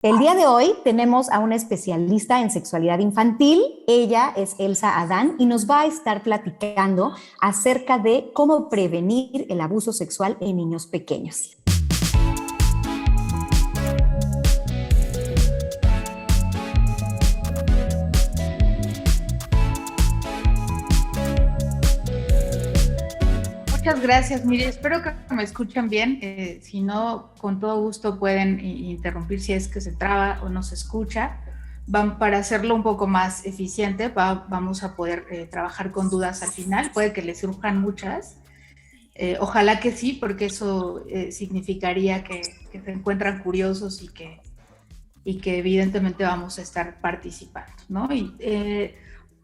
El día de hoy tenemos a una especialista en sexualidad infantil. Ella es Elsa Adán y nos va a estar platicando acerca de cómo prevenir el abuso sexual en niños pequeños. Muchas gracias, mire, espero que me escuchen bien. Si no, con todo gusto pueden interrumpir si es que se traba o no se escucha. Para hacerlo un poco más eficiente, vamos a poder trabajar con dudas al final. Puede que les surjan muchas. Ojalá que sí, porque eso significaría que se encuentran curiosos y que evidentemente vamos a estar participando, ¿no?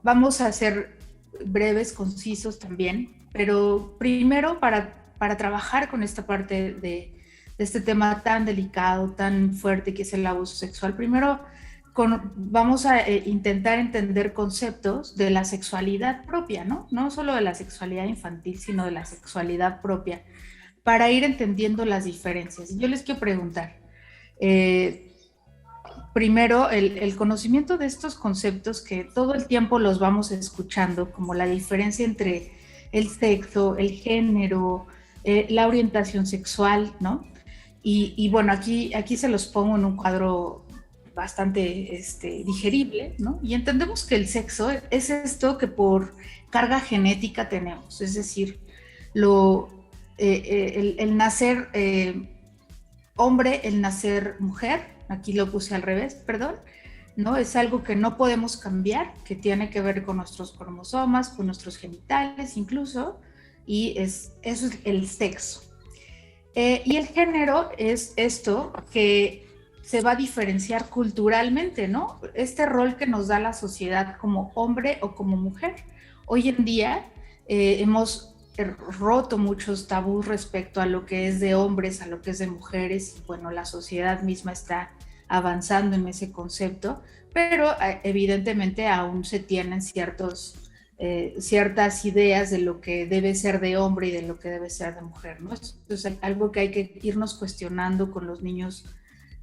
Vamos a ser breves, concisos también, pero primero para trabajar con esta parte de este tema tan delicado, tan fuerte que es el abuso sexual, primero vamos a intentar entender conceptos de la sexualidad propia, ¿no? No solo de la sexualidad infantil, sino de la sexualidad propia, para ir entendiendo las diferencias. Yo les quiero preguntar, eh, primero, el conocimiento de estos conceptos que todo el tiempo los vamos escuchando, como la diferencia entre el sexo, el género, la orientación sexual, ¿no? Bueno, aquí se los pongo en un cuadro bastante digerible, ¿no? Y entendemos que el sexo es esto que por carga genética tenemos, es decir, lo, el nacer hombre, el nacer mujer, aquí lo puse al revés, perdón, ¿no? Es algo que no podemos cambiar, que tiene que ver con nuestros cromosomas, con nuestros genitales incluso, y eso es el sexo. Y el género es esto que se va a diferenciar culturalmente, ¿no? Este rol que nos da la sociedad como hombre o como mujer. Hoy en día hemos roto muchos tabús respecto a lo que es de hombres, a lo que es de mujeres, y bueno, la sociedad misma está avanzando en ese concepto, pero evidentemente aún se tienen ciertas ideas de lo que debe ser de hombre y de lo que debe ser de mujer, ¿no? Esto es algo que hay que irnos cuestionando con los niños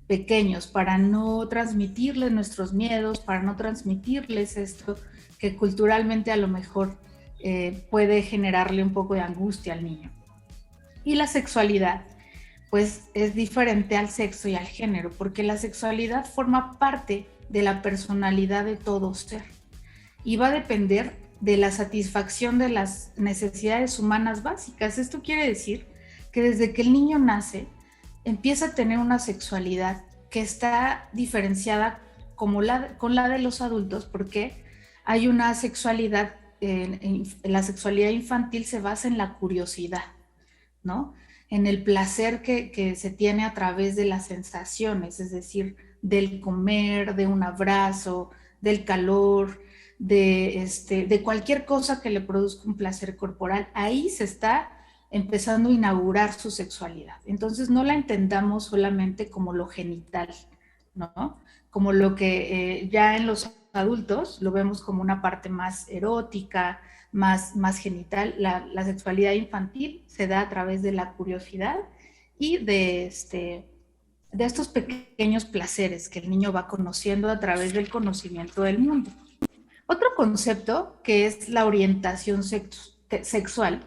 pequeños para no transmitirles nuestros miedos, para no transmitirles esto que culturalmente a lo mejor puede generarle un poco de angustia al niño. Y la sexualidad, pues es diferente al sexo y al género, porque la sexualidad forma parte de la personalidad de todo ser y va a depender de la satisfacción de las necesidades humanas básicas. Esto quiere decir que desde que el niño nace, empieza a tener una sexualidad que está diferenciada con la de los adultos, porque hay una sexualidad, la sexualidad infantil se basa en la curiosidad, ¿no? En el placer que se tiene a través de las sensaciones, es decir, del comer, de un abrazo, del calor, de cualquier cosa que le produzca un placer corporal. Ahí se está empezando a inaugurar su sexualidad. Entonces no la entendamos solamente como lo genital, ¿no? Como lo que ya en los adultos lo vemos como una parte más erótica, más genital. La sexualidad infantil se da a través de la curiosidad y de estos pequeños placeres que el niño va conociendo a través del conocimiento del mundo. Otro concepto que es la orientación sexual,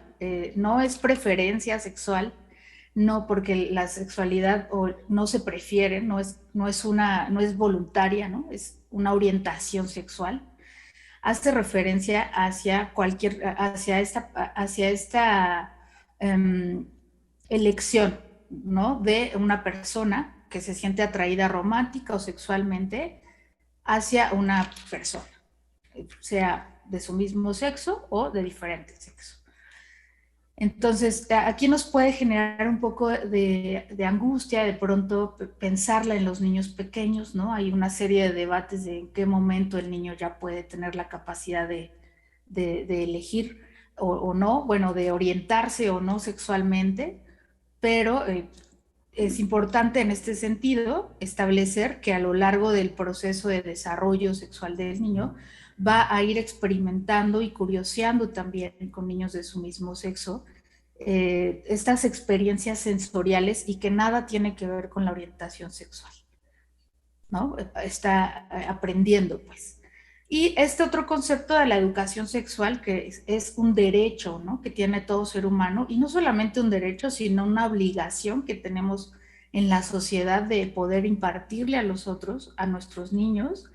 no es preferencia sexual, no porque la sexualidad no se prefiere, no es voluntaria, ¿no? Es una orientación sexual, hace referencia hacia esta elección, ¿no? De una persona que se siente atraída romántica o sexualmente hacia una persona, sea de su mismo sexo o de diferente sexo. Entonces, aquí nos puede generar un poco de angustia de pronto pensarla en los niños pequeños, ¿no? Hay una serie de debates de en qué momento el niño ya puede tener la capacidad de elegir o no, bueno, de orientarse o no sexualmente, pero es importante en este sentido establecer que a lo largo del proceso de desarrollo sexual del niño va a ir experimentando y curioseando también con niños de su mismo sexo estas experiencias sensoriales y que nada tiene que ver con la orientación sexual. ¿no? Está aprendiendo, pues. Y este otro concepto de la educación sexual, que es un derecho, ¿no? Que tiene todo ser humano, y no solamente un derecho, sino una obligación que tenemos en la sociedad de poder impartirle a los otros, a nuestros niños,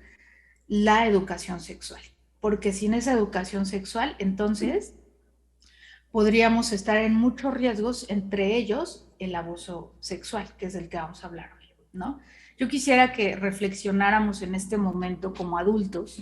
la educación sexual. Porque sin esa educación sexual, entonces podríamos estar en muchos riesgos, entre ellos el abuso sexual, que es el que vamos a hablar hoy, ¿no? Yo quisiera que reflexionáramos en este momento como adultos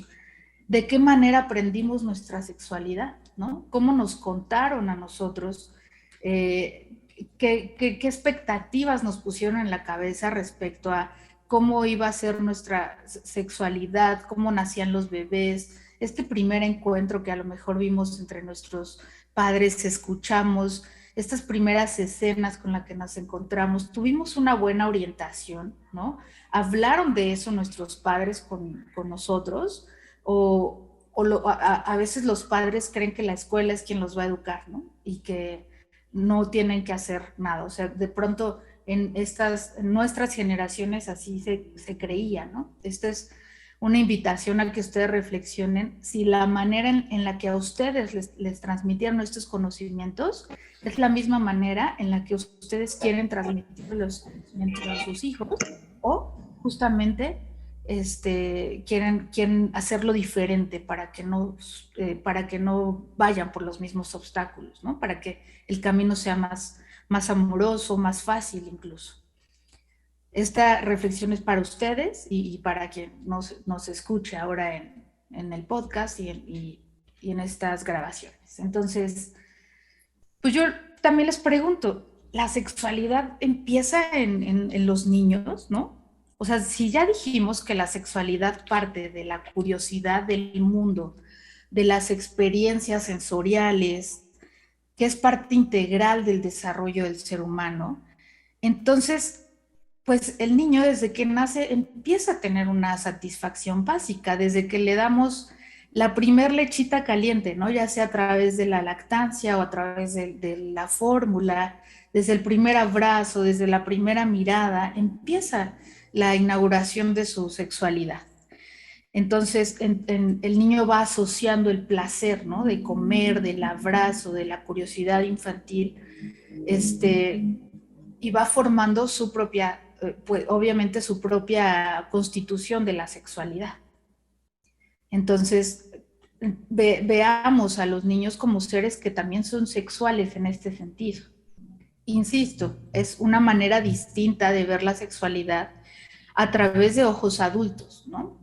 de qué manera aprendimos nuestra sexualidad, ¿no? Cómo nos contaron a nosotros, qué expectativas nos pusieron en la cabeza respecto a cómo iba a ser nuestra sexualidad, cómo nacían los bebés, este primer encuentro que a lo mejor vimos entre nuestros padres, escuchamos, estas primeras escenas con las que nos encontramos, tuvimos una buena orientación, ¿no? Hablaron de eso nuestros padres con nosotros, a veces los padres creen que la escuela es quien los va a educar, ¿no? Y que no tienen que hacer nada. O sea, de pronto en nuestras generaciones así se creía, ¿no? Esta es una invitación a que ustedes reflexionen si la manera en la que a ustedes les transmitieron estos conocimientos es la misma manera en la que ustedes quieren transmitir los conocimientos a sus hijos, o justamente quieren hacerlo diferente para que no vayan por los mismos obstáculos, ¿no? Para que el camino sea más amoroso, más fácil incluso. Esta reflexión es para ustedes y para quien nos escuche ahora en el podcast y en estas grabaciones. Entonces, pues yo también les pregunto, ¿la sexualidad empieza en los niños, no? O sea, si ya dijimos que la sexualidad parte de la curiosidad del mundo, de las experiencias sensoriales, que es parte integral del desarrollo del ser humano, entonces, pues el niño desde que nace empieza a tener una satisfacción básica, desde que le damos la primer lechita caliente, ¿no? Ya sea a través de la lactancia o a través de la fórmula, desde el primer abrazo, desde la primera mirada, empieza la inauguración de su sexualidad. Entonces, el niño va asociando el placer, ¿no? De comer, del abrazo, de la curiosidad infantil, y va formando su propia, pues obviamente su propia constitución de la sexualidad. Entonces, veamos a los niños como seres que también son sexuales en este sentido. Insisto, es una manera distinta de ver la sexualidad a través de ojos adultos, ¿no?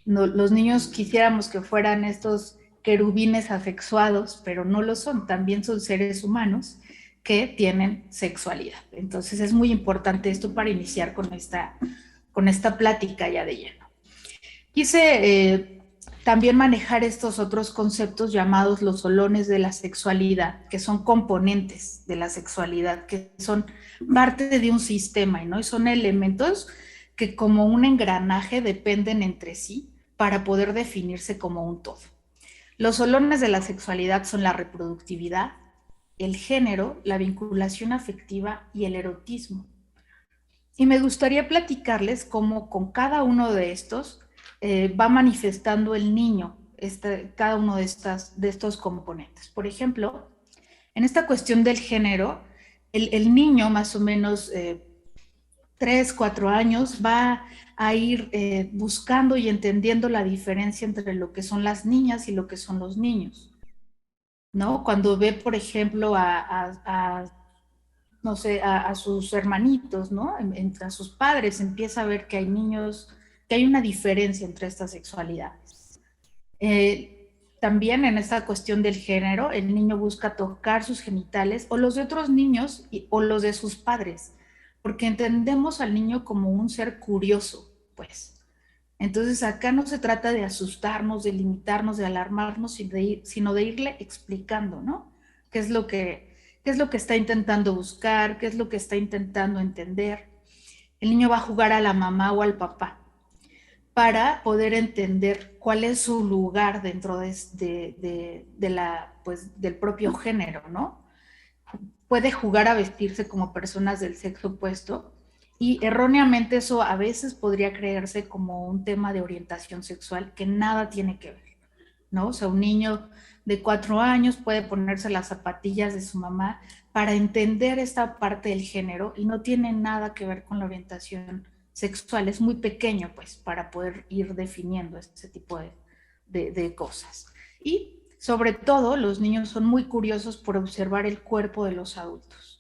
Los niños quisiéramos que fueran estos querubines asexuados, pero no lo son, también son seres humanos que tienen sexualidad. Entonces es muy importante esto para iniciar con esta plática ya de lleno. Quise también manejar estos otros conceptos llamados los solones de la sexualidad, que son componentes de la sexualidad, que son parte de un sistema, ¿no? Y son elementos que como un engranaje dependen entre sí para poder definirse como un todo. Los solones de la sexualidad son la reproductividad, el género, la vinculación afectiva y el erotismo. Y me gustaría platicarles cómo con cada uno de estos va manifestando el niño cada uno de estos componentes. Por ejemplo, en esta cuestión del género, el niño más o menos 3, 4 años va a ir buscando y entendiendo la diferencia entre lo que son las niñas y lo que son los niños, ¿no? Cuando ve, por ejemplo, no sé, a sus hermanitos, ¿no? Entre sus padres, empieza a ver que hay niños, que hay una diferencia entre estas sexualidades. También en esta cuestión del género, el niño busca tocar sus genitales o los de otros niños o los de sus padres, porque entendemos al niño como un ser curioso, pues. Entonces acá no se trata de asustarnos, de limitarnos, de alarmarnos, sino de irle explicando, ¿no? ¿Qué es lo que está intentando buscar? ¿Qué es lo que está intentando entender? El niño va a jugar a la mamá o al papá para poder entender cuál es su lugar dentro del propio género, ¿no? Puede jugar a vestirse como personas del sexo opuesto Y erróneamente eso a veces podría creerse como un tema de orientación sexual que nada tiene que ver, ¿no? O sea, un niño de 4 años puede ponerse las zapatillas de su mamá para entender esta parte del género y no tiene nada que ver con la orientación sexual. Es muy pequeño, pues, para poder ir definiendo ese tipo de cosas. Y sobre todo, los niños son muy curiosos por observar el cuerpo de los adultos.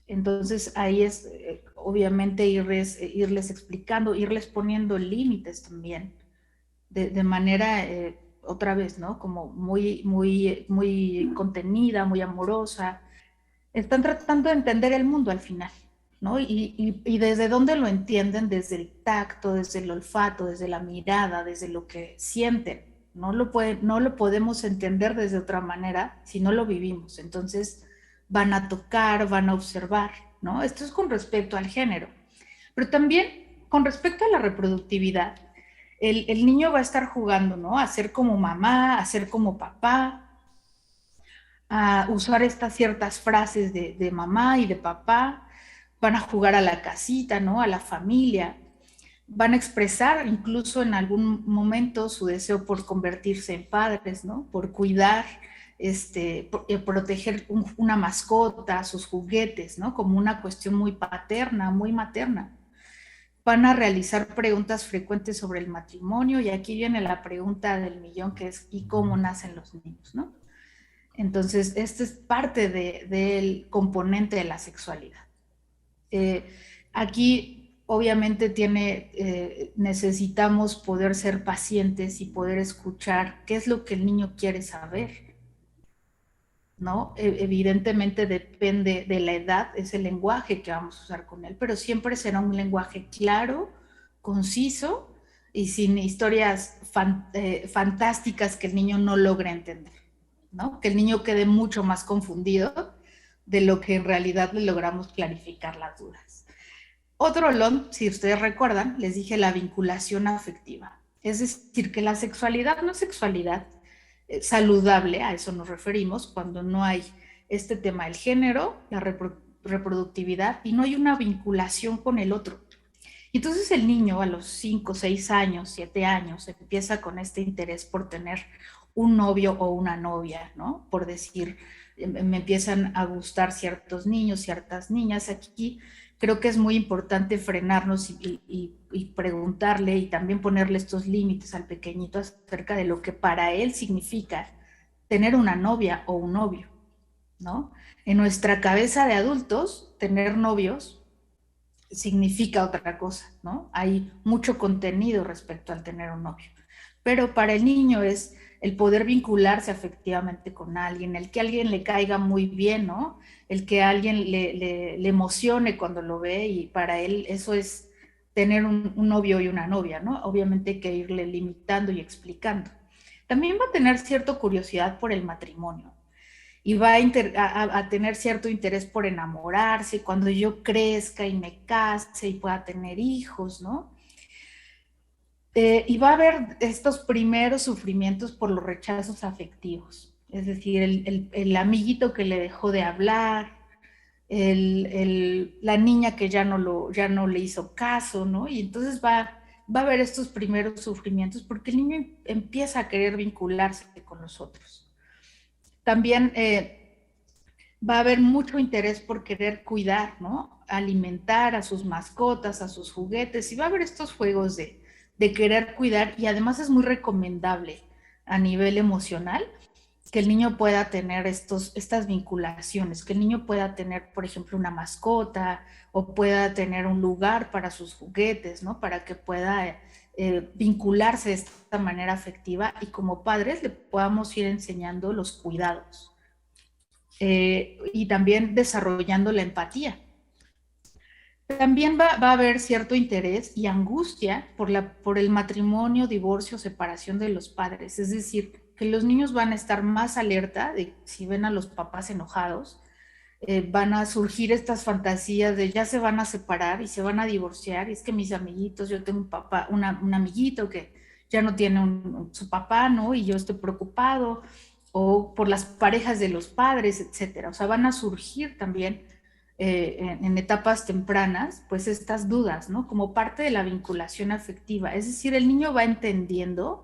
Entonces ahí es obviamente irles explicando, irles poniendo límites también, de manera, otra vez, ¿no? Como muy contenida, muy amorosa. Están tratando de entender el mundo al final, ¿no? Y desde dónde lo entienden, desde el tacto, desde el olfato, desde la mirada, desde lo que sienten. No lo podemos entender desde otra manera si no lo vivimos. Entonces van a tocar, van a observar, ¿no? Esto es con respecto al género. Pero también con respecto a la reproductividad, el niño va a estar jugando, ¿no? A ser como mamá, a ser como papá, a usar estas ciertas frases de mamá y de papá, van a jugar a la casita, ¿no? A la familia, van a expresar incluso en algún momento su deseo por convertirse en padres, ¿no? Por cuidar, proteger una mascota, sus juguetes, ¿no? Como una cuestión muy paterna, muy materna. Van a realizar preguntas frecuentes sobre el matrimonio y aquí viene la pregunta del millón que es ¿y cómo nacen los niños, no? Entonces, este es parte del componente de la sexualidad. Aquí, obviamente, necesitamos poder ser pacientes y poder escuchar qué es lo que el niño quiere saber, ¿no? Evidentemente depende de la edad, es el lenguaje que vamos a usar con él, pero siempre será un lenguaje claro, conciso y sin historias fantásticas que el niño no logre entender, ¿no? Que el niño quede mucho más confundido de lo que en realidad le logramos clarificar las dudas. Otro olón, si ustedes recuerdan, les dije la vinculación afectiva. Es decir, que la sexualidad no es sexualidad saludable, a eso nos referimos, cuando no hay este tema del género, la reproductividad y no hay una vinculación con el otro. Y entonces el niño a los 5, 6 años, 7 años, empieza con este interés por tener un novio o una novia, ¿no? Por decir, me empiezan a gustar ciertos niños, ciertas niñas. Aquí creo que es muy importante frenarnos y preguntarle y también ponerle estos límites al pequeñito acerca de lo que para él significa tener una novia o un novio, ¿no? En nuestra cabeza de adultos, tener novios significa otra cosa, ¿no? Hay mucho contenido respecto al tener un novio. Pero para el niño es el poder vincularse afectivamente con alguien, el que alguien le caiga muy bien, ¿no? El que alguien le emocione cuando lo ve y para él eso es tener un novio y una novia, ¿no? Obviamente hay que irle limitando y explicando. También va a tener cierta curiosidad por el matrimonio y va a tener cierto interés por enamorarse cuando yo crezca y me case y pueda tener hijos, ¿no? Y va a haber estos primeros sufrimientos por los rechazos afectivos, es decir, el amiguito que le dejó de hablar, la niña que ya no le hizo caso, ¿no? Y entonces va a haber estos primeros sufrimientos porque el niño empieza a querer vincularse con los otros. También va a haber mucho interés por querer cuidar, ¿no? Alimentar a sus mascotas, a sus juguetes, y va a haber estos juegos de querer cuidar, y además es muy recomendable a nivel emocional que el niño pueda tener estas vinculaciones, que el niño pueda tener, por ejemplo, una mascota o pueda tener un lugar para sus juguetes, ¿no? Para que pueda vincularse de esta manera afectiva y como padres le podamos ir enseñando los cuidados. Y también desarrollando la empatía. También va a haber cierto interés y angustia por el matrimonio, divorcio, separación de los padres. Es decir, que los niños van a estar más alerta de si ven a los papás enojados, van a surgir estas fantasías de ya se van a separar y se van a divorciar. Y es que mis amiguitos, yo tengo un amiguito que ya no tiene su papá, ¿no? Y yo estoy preocupado, o por las parejas de los padres, etcétera. O sea, van a surgir también en etapas tempranas, pues estas dudas, ¿no? Como parte de la vinculación afectiva. Es decir, el niño va entendiendo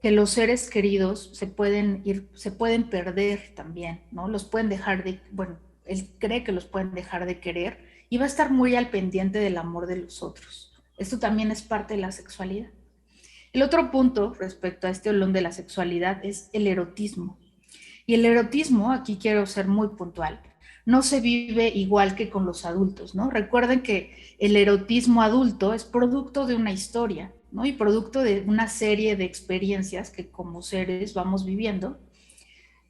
que los seres queridos se pueden ir, se pueden perder también, ¿no? Los pueden dejar de, bueno, él cree que los pueden dejar de querer y va a estar muy al pendiente del amor de los otros. Esto también es parte de la sexualidad. El otro punto respecto a este olón de la sexualidad es el erotismo. Y el erotismo, aquí quiero ser muy puntual, no se vive igual que con los adultos, ¿no? Recuerden que el erotismo adulto es producto de una historia, ¿no? Y producto de una serie de experiencias que como seres vamos viviendo.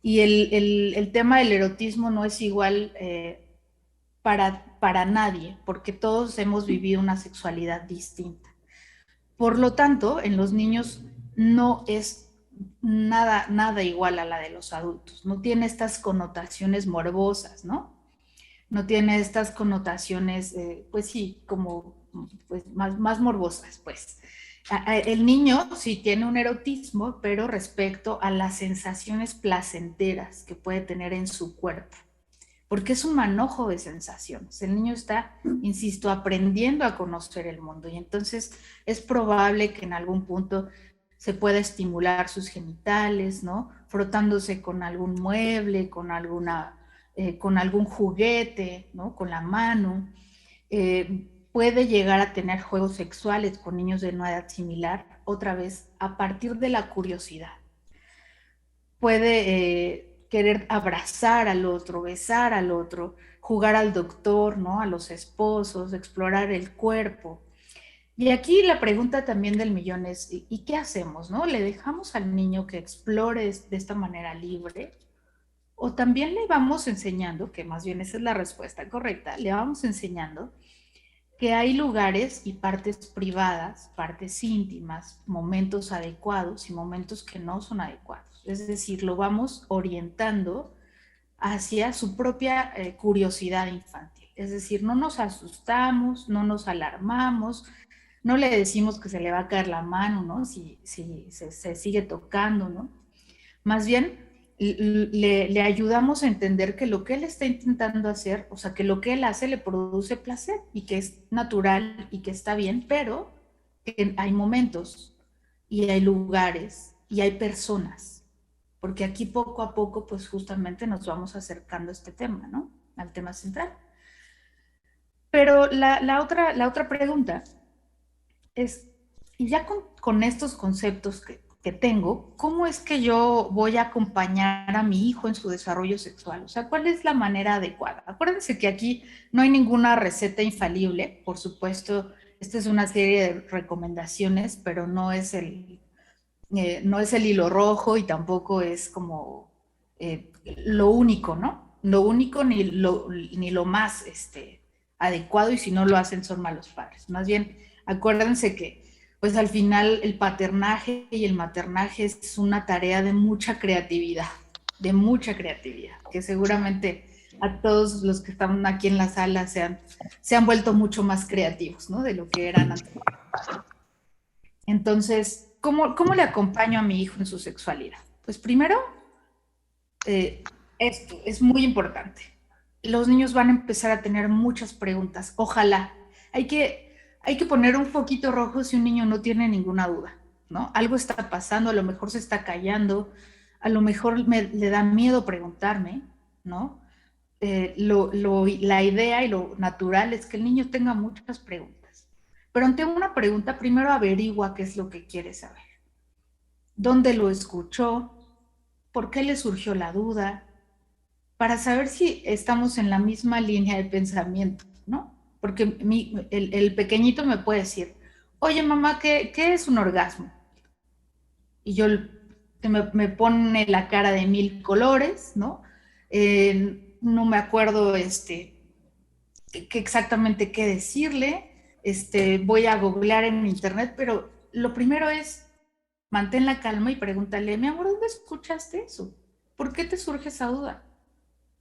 Y el tema del erotismo no es igual para nadie, porque todos hemos vivido una sexualidad distinta. Por lo tanto, en los niños no es nada igual a la de los adultos. No tiene estas connotaciones morbosas, ¿no? No tiene estas connotaciones, pues sí, como pues, más morbosas, pues. El niño sí tiene un erotismo, pero respecto a las sensaciones placenteras que puede tener en su cuerpo, porque es un manojo de sensaciones. El niño está, insisto, aprendiendo a conocer el mundo y entonces es probable que en algún punto se pueda estimular sus genitales, ¿no? Frotándose con algún mueble, con algún juguete, ¿no? Con la mano. Puede llegar a tener juegos sexuales con niños de una edad similar, otra vez, a partir de la curiosidad. Puede querer abrazar al otro, besar al otro, jugar al doctor, ¿no? A los esposos, explorar el cuerpo. Y aquí la pregunta también del millón es, ¿y qué hacemos, no? ¿Le dejamos al niño que explore de esta manera libre? ¿O también le vamos enseñando, que más bien esa es la respuesta correcta, le vamos enseñando que hay lugares y partes privadas, partes íntimas, momentos adecuados y momentos que no son adecuados? Es decir, lo vamos orientando hacia su propia curiosidad infantil. Es decir, no nos asustamos, no nos alarmamos, no le decimos que se le va a caer la mano, ¿no? Si se sigue tocando, ¿no? Más bien, le ayudamos a entender que lo que él está intentando hacer, o sea, que lo que él hace le produce placer y que es natural y que está bien, pero que hay momentos y hay lugares y hay personas, porque aquí poco a poco, pues justamente nos vamos acercando a este tema, ¿no? Al tema central. Pero la otra pregunta es, y ya con estos conceptos que tengo, ¿cómo es que yo voy a acompañar a mi hijo en su desarrollo sexual? O sea, ¿cuál es la manera adecuada? Acuérdense que aquí no hay ninguna receta infalible, por supuesto, esta es una serie de recomendaciones, pero no es el hilo rojo y tampoco es como lo único, ¿no? Lo único ni lo más adecuado, y si no lo hacen son malos padres. Más bien, acuérdense que pues al final el paternaje y el maternaje es una tarea de mucha creatividad, que seguramente a todos los que están aquí en la sala se han vuelto mucho más creativos, ¿no? De lo que eran antes. Entonces, ¿cómo le acompaño a mi hijo en su sexualidad? Pues primero, esto es muy importante. Los niños van a empezar a tener muchas preguntas. Ojalá. Hay que poner un foquito rojo si un niño no tiene ninguna duda, ¿no? Algo está pasando, a lo mejor se está callando, a lo mejor le da miedo preguntarme, ¿no? La idea y lo natural es que el niño tenga muchas preguntas. Pero ante una pregunta, primero averigua qué es lo que quiere saber. ¿Dónde lo escuchó? ¿Por qué le surgió la duda? Para saber si estamos en la misma línea de pensamiento, ¿no? Porque el pequeñito me puede decir, oye mamá, ¿qué es un orgasmo? Y yo me pone la cara de mil colores, ¿no? No me acuerdo exactamente qué decirle, voy a googlear en internet, pero lo primero es mantén la calma y pregúntale, mi amor, ¿dónde escuchaste eso? ¿Por qué te surge esa duda?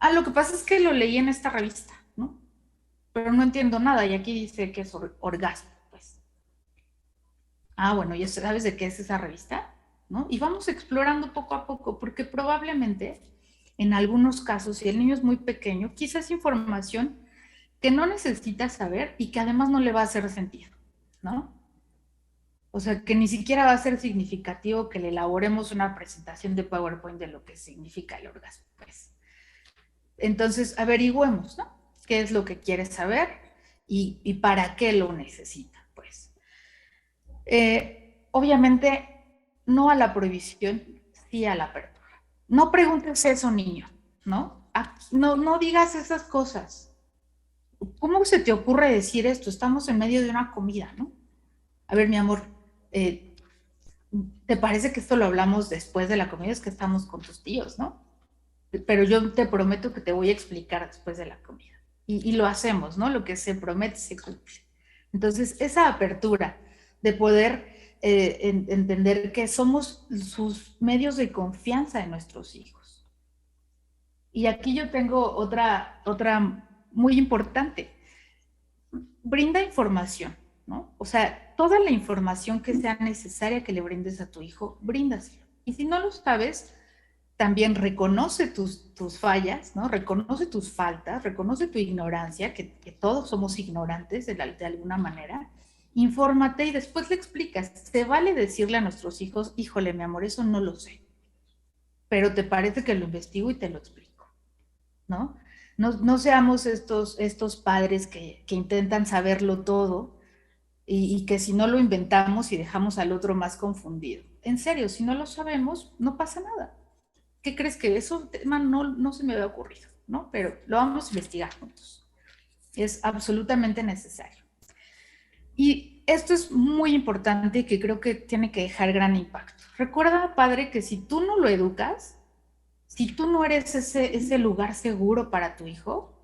Ah, lo que pasa es que lo leí en esta revista, ¿no? Pero no entiendo nada y aquí dice que es orgasmo, pues. Ah, bueno, ¿ya sabes de qué es esa revista? ¿No? Y vamos explorando poco a poco, porque probablemente en algunos casos, si el niño es muy pequeño, quizás información que no necesita saber y que además no le va a hacer sentido, ¿no? O sea, que ni siquiera va a ser significativo que le elaboremos una presentación de PowerPoint de lo que significa el orgasmo, pues. Entonces, averigüemos, ¿no? ¿Qué es lo que quiere saber y para qué lo necesita, pues? Obviamente, no a la prohibición, sí a la apertura. No preguntes eso, niño, ¿no? No, no digas esas cosas. ¿Cómo se te ocurre decir esto? Estamos en medio de una comida, ¿no? A ver, mi amor, ¿te parece que esto lo hablamos después de la comida? Es que estamos con tus tíos, ¿no? Pero yo te prometo que te voy a explicar después de la comida. Y lo hacemos, ¿no? Lo que se promete se cumple. Entonces, esa apertura de poder entender que somos sus medios de confianza de nuestros hijos. Y aquí yo tengo otra muy importante. Brinda información, ¿no? O sea, toda la información que sea necesaria que le brindes a tu hijo, bríndaselo. Y si no lo sabes, también reconoce tus fallas, ¿no? Reconoce tus faltas, reconoce tu ignorancia, que todos somos ignorantes de alguna manera. Infórmate y después le explicas. Se vale decirle a nuestros hijos, híjole, mi amor, eso no lo sé, pero te parece que lo investigo y te lo explico, ¿no? No seamos estos padres que intentan saberlo todo y que si no lo inventamos y dejamos al otro más confundido. En serio, si no lo sabemos, no pasa nada. ¿Qué crees que eso tema no se me había ocurrido, ¿no? Pero lo vamos a investigar juntos. Es absolutamente necesario. Y esto es muy importante y que creo que tiene que dejar gran impacto. Recuerda, padre, que si tú no lo educas, si tú no eres ese lugar seguro para tu hijo,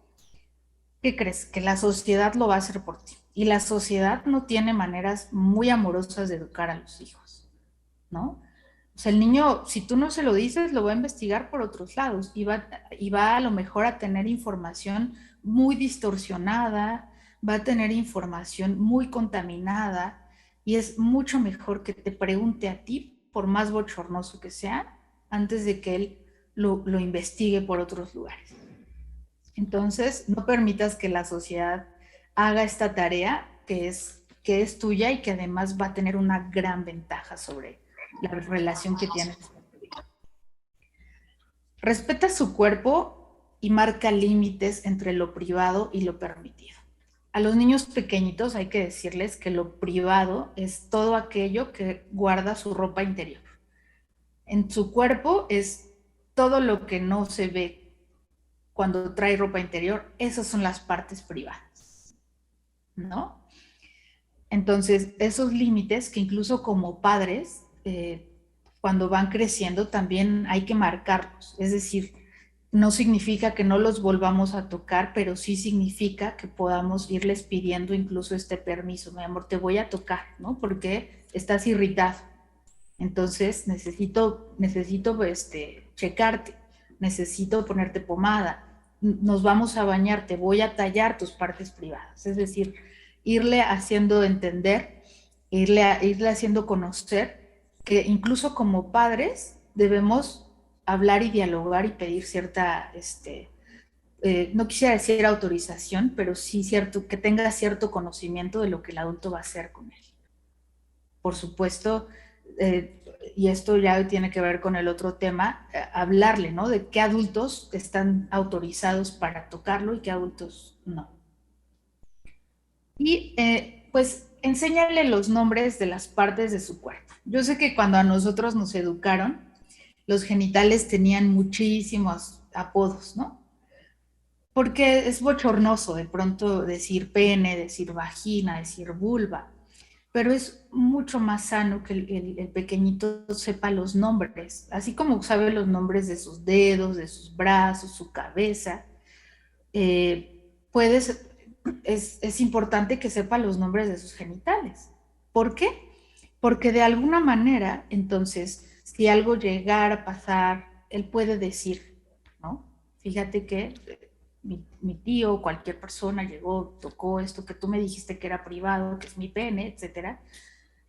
¿qué crees? Que la sociedad lo va a hacer por ti. Y la sociedad no tiene maneras muy amorosas de educar a los hijos, ¿no? O sea, el niño, si tú no se lo dices, lo va a investigar por otros lados y va a lo mejor a tener información muy distorsionada, va a tener información muy contaminada y es mucho mejor que te pregunte a ti, por más bochornoso que sea, antes de que él lo investigue por otros lugares. Entonces, no permitas que la sociedad haga esta tarea que es tuya y que además va a tener una gran ventaja sobre la relación que tienes. Respeta su cuerpo y marca límites entre lo privado y lo permitido. A los niños pequeñitos hay que decirles que lo privado es todo aquello que guarda su ropa interior. En su cuerpo es todo lo que no se ve cuando trae ropa interior, esas son las partes privadas, ¿no? Entonces, esos límites que incluso como padres, cuando van creciendo, también hay que marcarlos. Es decir, no significa que no los volvamos a tocar, pero sí significa que podamos irles pidiendo incluso este permiso. Mi amor, te voy a tocar, ¿no? Porque estás irritado. Entonces, necesito checarte, necesito ponerte pomada, nos vamos a bañar, te voy a tallar tus partes privadas. Es decir, irle haciendo entender, irle haciendo conocer que incluso como padres debemos hablar y dialogar y pedir cierta, no quisiera decir autorización, pero sí cierto, que tenga cierto conocimiento de lo que el adulto va a hacer con él. Por supuesto, y esto ya tiene que ver con el otro tema, hablarle, ¿no? De qué adultos están autorizados para tocarlo y qué adultos no. Y pues enséñale los nombres de las partes de su cuerpo. Yo sé que cuando a nosotros nos educaron, los genitales tenían muchísimos apodos, ¿no? Porque es bochornoso de pronto decir pene, decir vagina, decir vulva, pero es mucho más sano que el pequeñito sepa los nombres, así como sabe los nombres de sus dedos, de sus brazos, su cabeza. Puedes, es importante que sepa los nombres de sus genitales. ¿Por qué? Porque de alguna manera, entonces, si algo llegara a pasar, él puede decir, ¿no? Fíjate que mi tío o cualquier persona llegó, tocó esto que tú me dijiste que era privado, que es mi pene, etcétera.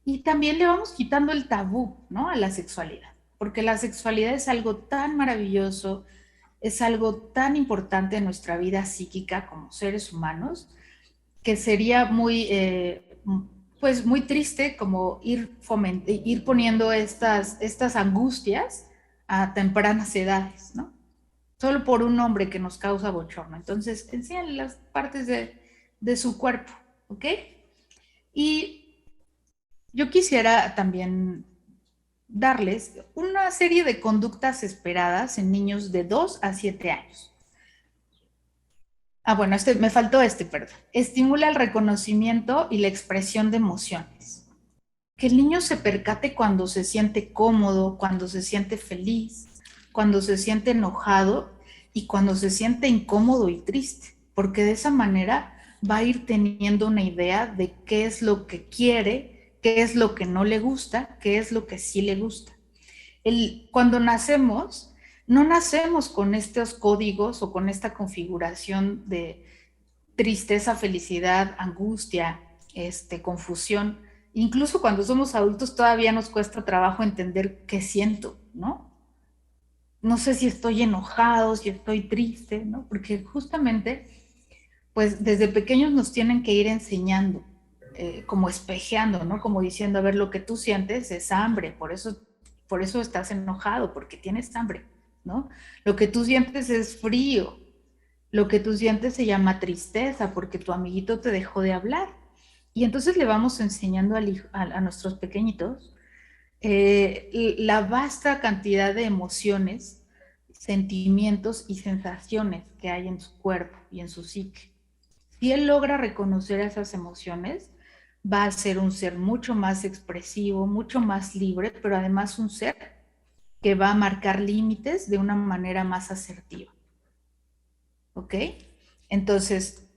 Y también le vamos quitando el tabú, ¿no? A la sexualidad, porque la sexualidad es algo tan maravilloso, es algo tan importante en nuestra vida psíquica como seres humanos, que sería pues muy triste como ir poniendo estas angustias a tempranas edades, ¿no? Solo por un hombre que nos causa bochorno. Entonces, enséñale las partes de su cuerpo, ¿ok? Y yo quisiera también darles una serie de conductas esperadas en niños de 2 a 7 años. Bueno, me faltó perdón. Estimula el reconocimiento y la expresión de emociones. Que el niño se percate cuando se siente cómodo, cuando se siente feliz, cuando se siente enojado y cuando se siente incómodo y triste, porque de esa manera va a ir teniendo una idea de qué es lo que quiere, qué es lo que no le gusta, qué es lo que sí le gusta. Cuando nacemos, no nacemos con estos códigos o con esta configuración de tristeza, felicidad, angustia, confusión. Incluso cuando somos adultos todavía nos cuesta trabajo entender qué siento, ¿no? No sé si estoy enojado, si estoy triste, ¿no? Porque justamente, pues desde pequeños nos tienen que ir enseñando, como espejeando, ¿no? Como diciendo, a ver, lo que tú sientes es hambre, por eso estás enojado, porque tienes hambre, ¿no? Lo que tú sientes es frío, lo que tú sientes se llama tristeza, porque tu amiguito te dejó de hablar. Y entonces le vamos enseñando a nuestros pequeñitos la vasta cantidad de emociones, sentimientos y sensaciones que hay en su cuerpo y en su psique. Si él logra reconocer esas emociones, va a ser un ser mucho más expresivo, mucho más libre, pero además un ser que va a marcar límites de una manera más asertiva. ¿Ok? Entonces,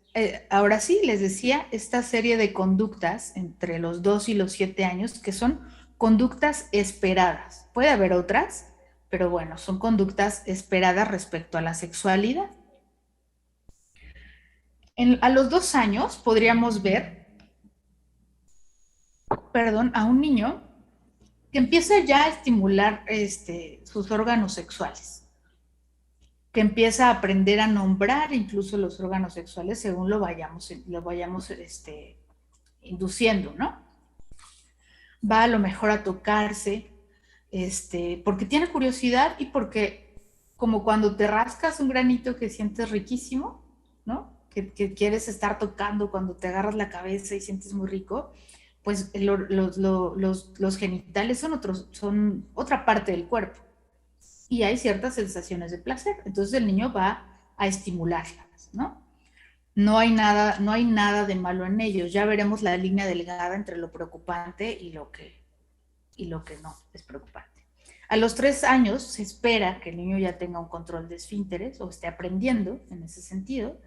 ahora sí, les decía, esta serie de conductas entre los 2 y los 7 años, que son conductas esperadas. Puede haber otras, pero bueno, son conductas esperadas respecto a la sexualidad. A los 2 años podríamos ver, a un niño que empieza ya a estimular sus órganos sexuales, que empieza a aprender a nombrar incluso los órganos sexuales según lo vayamos induciendo, ¿no? Va a lo mejor a tocarse, porque tiene curiosidad y porque como cuando te rascas un granito que sientes riquísimo, ¿no? Que quieres estar tocando cuando te agarras la cabeza y sientes muy rico, pues los genitales son otra parte del cuerpo y hay ciertas sensaciones de placer. Entonces el niño va a estimularlas, ¿no? No hay nada de malo en ellos. Ya veremos la línea delgada entre lo preocupante y lo que no es preocupante. A los 3 años se espera que el niño ya tenga un control de esfínteres o esté aprendiendo en ese sentido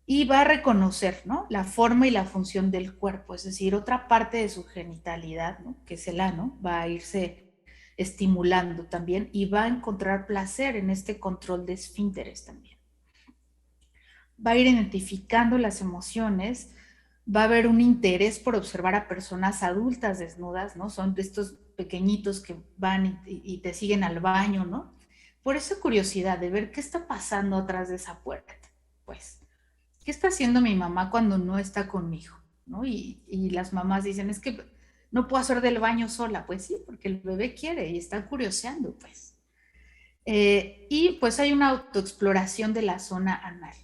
y va a reconocer, ¿no?, la forma y la función del cuerpo, es decir, otra parte de su genitalidad, ¿no?, que es el ano, va a irse estimulando también y va a encontrar placer en este control de esfínteres también. Va a ir identificando las emociones, va a haber un interés por observar a personas adultas desnudas, ¿no? Son de estos pequeñitos que van y te siguen al baño, ¿no? Por esa curiosidad de ver qué está pasando atrás de esa puerta, pues, ¿qué está haciendo mi mamá cuando no está conmigo? ¿No? Y las mamás dicen, es que no puedo hacer del baño sola. Pues sí, porque el bebé quiere y está curioseando, pues. Y pues hay una autoexploración de la zona anal.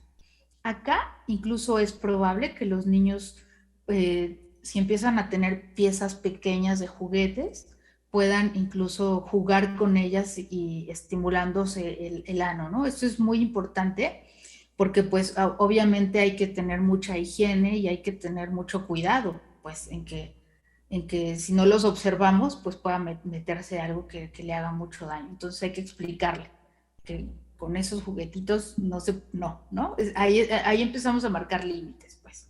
Acá incluso es probable que los niños, si empiezan a tener piezas pequeñas de juguetes, puedan incluso jugar con ellas y estimulándose el ano, ¿no? Esto es muy importante porque pues obviamente hay que tener mucha higiene y hay que tener mucho cuidado, pues en que si no los observamos, pues pueda meterse algo que le haga mucho daño. Entonces hay que explicarle que con esos juguetitos no, ¿no? Ahí empezamos a marcar límites, pues.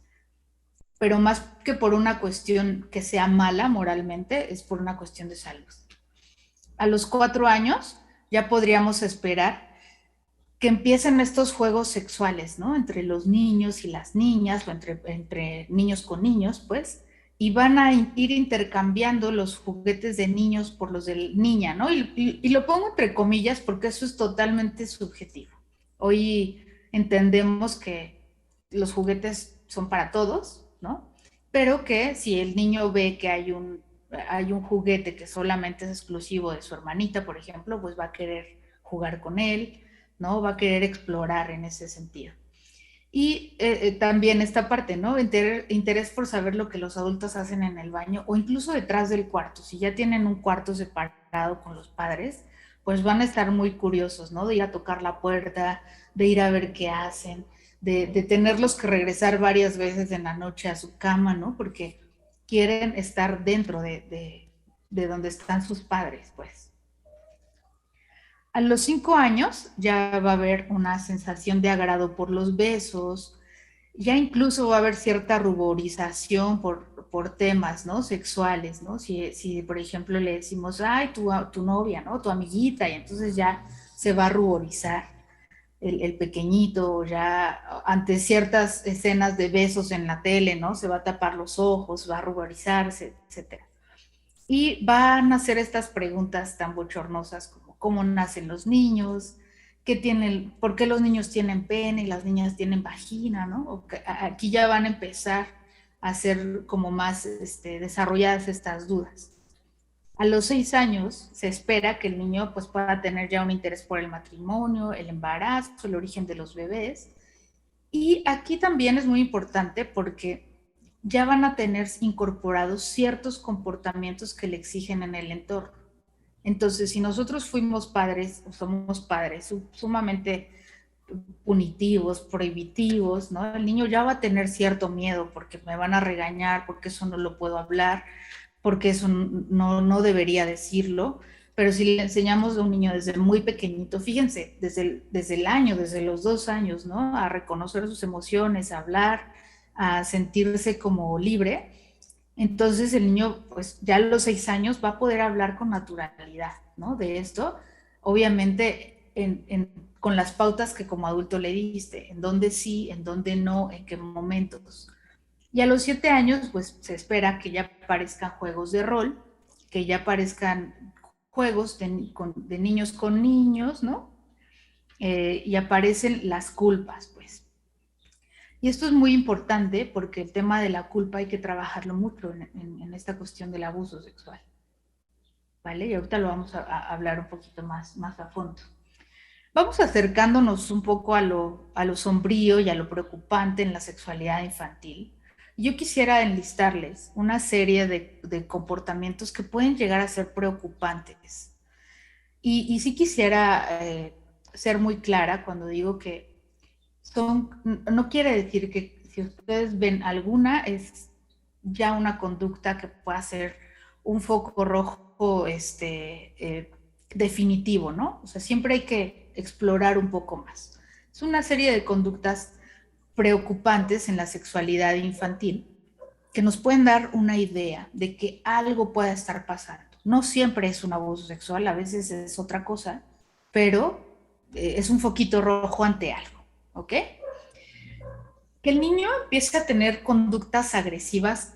Pero más que por una cuestión que sea mala moralmente, es por una cuestión de salud. A los 4 años ya podríamos esperar que empiecen estos juegos sexuales, ¿no? Entre los niños y las niñas, o entre niños con niños, pues, y van a ir intercambiando los juguetes de niños por los de niña, ¿no? Y lo pongo entre comillas porque eso es totalmente subjetivo. Hoy entendemos que los juguetes son para todos, ¿no? Pero que si el niño ve que hay un juguete que solamente es exclusivo de su hermanita, por ejemplo, pues va a querer jugar con él, ¿no? Va a querer explorar en ese sentido. Y también esta parte, ¿no? Interés por saber lo que los adultos hacen en el baño o incluso detrás del cuarto. Si ya tienen un cuarto separado con los padres, pues van a estar muy curiosos, ¿no? De ir a tocar la puerta, de ir a ver qué hacen, de tenerlos que regresar varias veces en la noche a su cama, ¿no? Porque quieren estar dentro de donde están sus padres, pues. A los 5 años ya va a haber una sensación de agrado por los besos, ya incluso va a haber cierta ruborización por temas, ¿no? Sexuales, ¿no? Si, por ejemplo, le decimos, ay, tu novia, ¿no? Tu amiguita, y entonces ya se va a ruborizar el pequeñito, ya ante ciertas escenas de besos en la tele, ¿no? Se va a tapar los ojos, va a ruborizarse, etcétera. Y van a hacer estas preguntas tan bochornosas como cómo nacen los niños, por qué los niños tienen pene y las niñas tienen vagina, ¿no? Aquí ya van a empezar a ser como más desarrolladas estas dudas. A los 6 años se espera que el niño pues, pueda tener ya un interés por el matrimonio, el embarazo, el origen de los bebés. Y aquí también es muy importante porque ya van a tener incorporados ciertos comportamientos que le exigen en el entorno. Entonces, si nosotros fuimos padres o somos padres sumamente punitivos, prohibitivos, ¿no? El niño ya va a tener cierto miedo porque me van a regañar, porque eso no lo puedo hablar, porque eso no debería decirlo. Pero si le enseñamos a un niño desde muy pequeñito, fíjense, desde el año, desde los 2 años, ¿no? A reconocer sus emociones, a hablar, a sentirse como libre, entonces el niño, pues ya a los 6 años va a poder hablar con naturalidad, ¿no? De esto, obviamente con las pautas que como adulto le diste, en dónde sí, en dónde no, en qué momentos. Y a los 7 años, pues se espera que ya aparezcan juegos de rol, que ya aparezcan juegos de niños con niños, ¿no? Y aparecen las culpas, pues. Y esto es muy importante porque el tema de la culpa hay que trabajarlo mucho en esta cuestión del abuso sexual, ¿vale? Y ahorita lo vamos a hablar un poquito más a fondo. Vamos acercándonos un poco a lo sombrío y a lo preocupante en la sexualidad infantil. Yo quisiera enlistarles una serie de comportamientos que pueden llegar a ser preocupantes. Y sí quisiera ser muy clara cuando digo que no quiere decir que si ustedes ven alguna es ya una conducta que pueda ser un foco rojo definitivo, ¿no? O sea, siempre hay que explorar un poco más. Es una serie de conductas preocupantes en la sexualidad infantil que nos pueden dar una idea de que algo pueda estar pasando. No siempre es un abuso sexual, a veces es otra cosa, pero es un foquito rojo ante algo, ¿ok? Que el niño empiece a tener conductas agresivas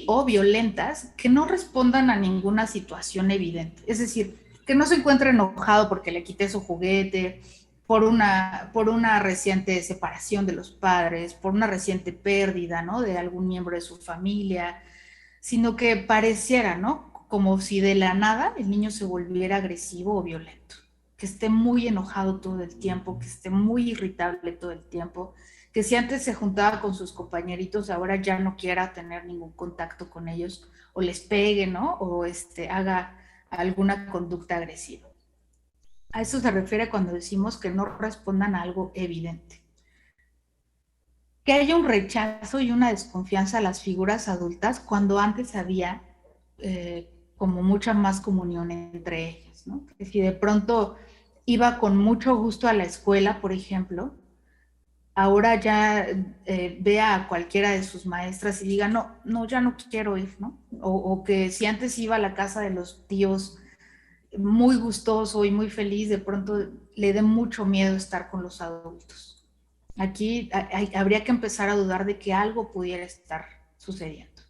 o violentas que no respondan a ninguna situación evidente. Es decir, que no se encuentre enojado porque le quité su juguete, por una reciente separación de los padres, por una reciente pérdida, ¿no? De algún miembro de su familia, sino que pareciera, ¿no? Como si de la nada el niño se volviera agresivo o violento, que esté muy enojado todo el tiempo, que esté muy irritable todo el tiempo, que si antes se juntaba con sus compañeritos, ahora ya no quiera tener ningún contacto con ellos, o les pegue, ¿no? O haga alguna conducta agresiva. A eso se refiere cuando decimos que no respondan a algo evidente. Que haya un rechazo y una desconfianza a las figuras adultas cuando antes había como mucha más comunión entre ellas, ¿no? Que si de pronto iba con mucho gusto a la escuela, por ejemplo, ahora ya vea a cualquiera de sus maestras y diga, no, no, ya no quiero ir, ¿no? O que si antes iba a la casa de los tíos muy gustoso y muy feliz, de pronto le dé mucho miedo estar con los adultos. Aquí habría que empezar a dudar de que algo pudiera estar sucediendo.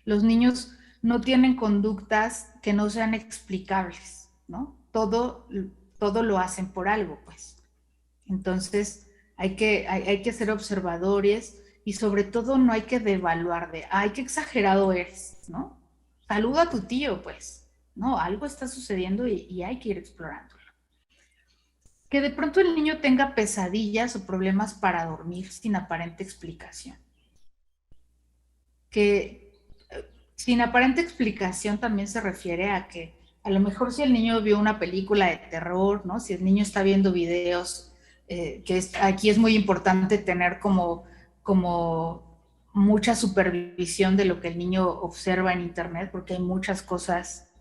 Los niños no tienen conductas que no sean explicables, ¿no? Todo lo hacen por algo, pues. Entonces, hay que ser observadores y sobre todo no hay que devaluar de, ay, qué exagerado eres, ¿no? Saluda a tu tío, pues, ¿no? Algo está sucediendo y hay que ir explorándolo. Que de pronto el niño tenga pesadillas o problemas para dormir sin aparente explicación. Que sin aparente explicación también se refiere a que a lo mejor si el niño vio una película de terror, ¿no? Si el niño está viendo videos, aquí es muy importante tener como mucha supervisión de lo que el niño observa en internet, porque hay muchas cosas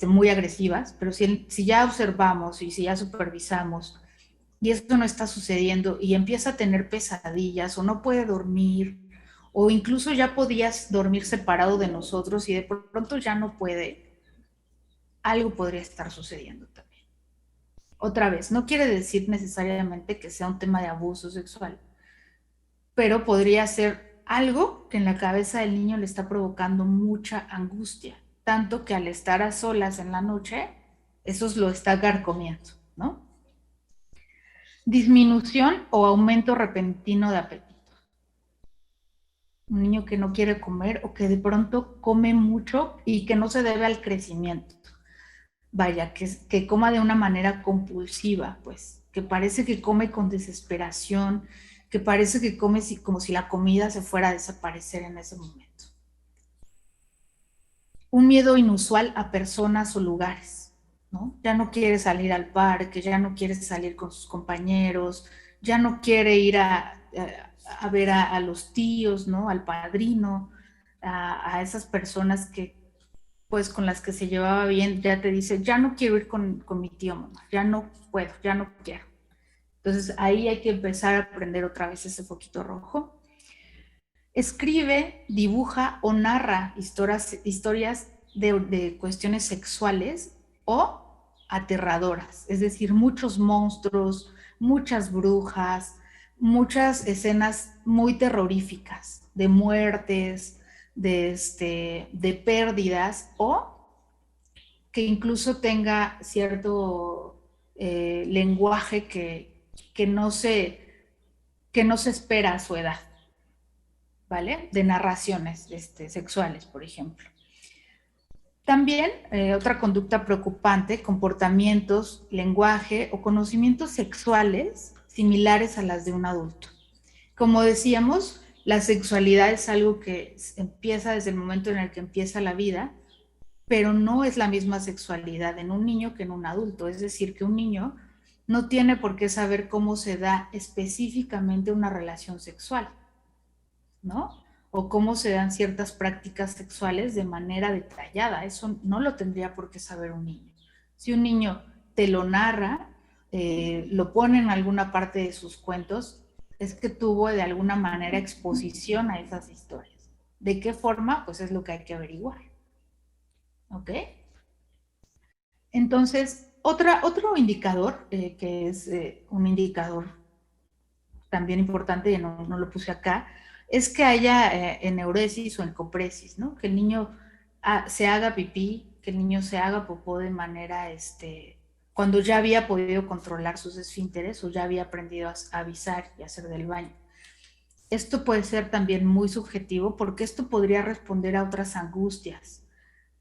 muy agresivas, pero si ya observamos y si ya supervisamos y esto no está sucediendo y empieza a tener pesadillas o no puede dormir o incluso ya podías dormir separado de nosotros y de pronto ya no puede, algo podría estar sucediendo también. Otra vez, no quiere decir necesariamente que sea un tema de abuso sexual, pero podría ser algo que en la cabeza del niño le está provocando mucha angustia, tanto que al estar a solas en la noche, eso lo está carcomiendo, ¿no? Disminución o aumento repentino de apetito. Un niño que no quiere comer o que de pronto come mucho y que no se debe al crecimiento. Vaya, que coma de una manera compulsiva, pues, que parece que come con desesperación, que parece que come como si la comida se fuera a desaparecer en ese momento. Un miedo inusual a personas o lugares, ¿no? Ya no quiere salir al parque, ya no quiere salir con sus compañeros, ya no quiere ir a ver a los tíos, ¿no? Al padrino, a esas personas que, pues, con las que se llevaba bien, ya te dice, ya no quiero ir con mi tío, mamá, ya no puedo, ya no quiero. Entonces ahí hay que empezar a prender otra vez ese foquito rojo. Escribe, dibuja o narra historias de cuestiones sexuales o aterradoras, es decir, muchos monstruos, muchas brujas, muchas escenas muy terroríficas de muertes, de pérdidas o que incluso tenga cierto lenguaje que no se espera a su edad. ¿Vale? De narraciones sexuales, por ejemplo. También otra conducta preocupante, comportamientos, lenguaje o conocimientos sexuales similares a las de un adulto. Como decíamos, la sexualidad es algo que empieza desde el momento en el que empieza la vida, pero no es la misma sexualidad en un niño que en un adulto. Es decir, que un niño no tiene por qué saber cómo se da específicamente una relación sexual, ¿no? O cómo se dan ciertas prácticas sexuales de manera detallada. Eso no lo tendría por qué saber un niño. Si un niño te lo narra, lo pone en alguna parte de sus cuentos, es que tuvo de alguna manera exposición a esas historias. ¿De qué forma? Pues es lo que hay que averiguar. ¿Ok? Entonces, otro indicador, que es un indicador también importante, y no lo puse acá, es que haya eneuresis o encopresis, ¿no? Que el niño se haga pipí, que el niño se haga popó de manera, cuando ya había podido controlar sus esfínteres o ya había aprendido a avisar y hacer del baño. Esto puede ser también muy subjetivo porque esto podría responder a otras angustias.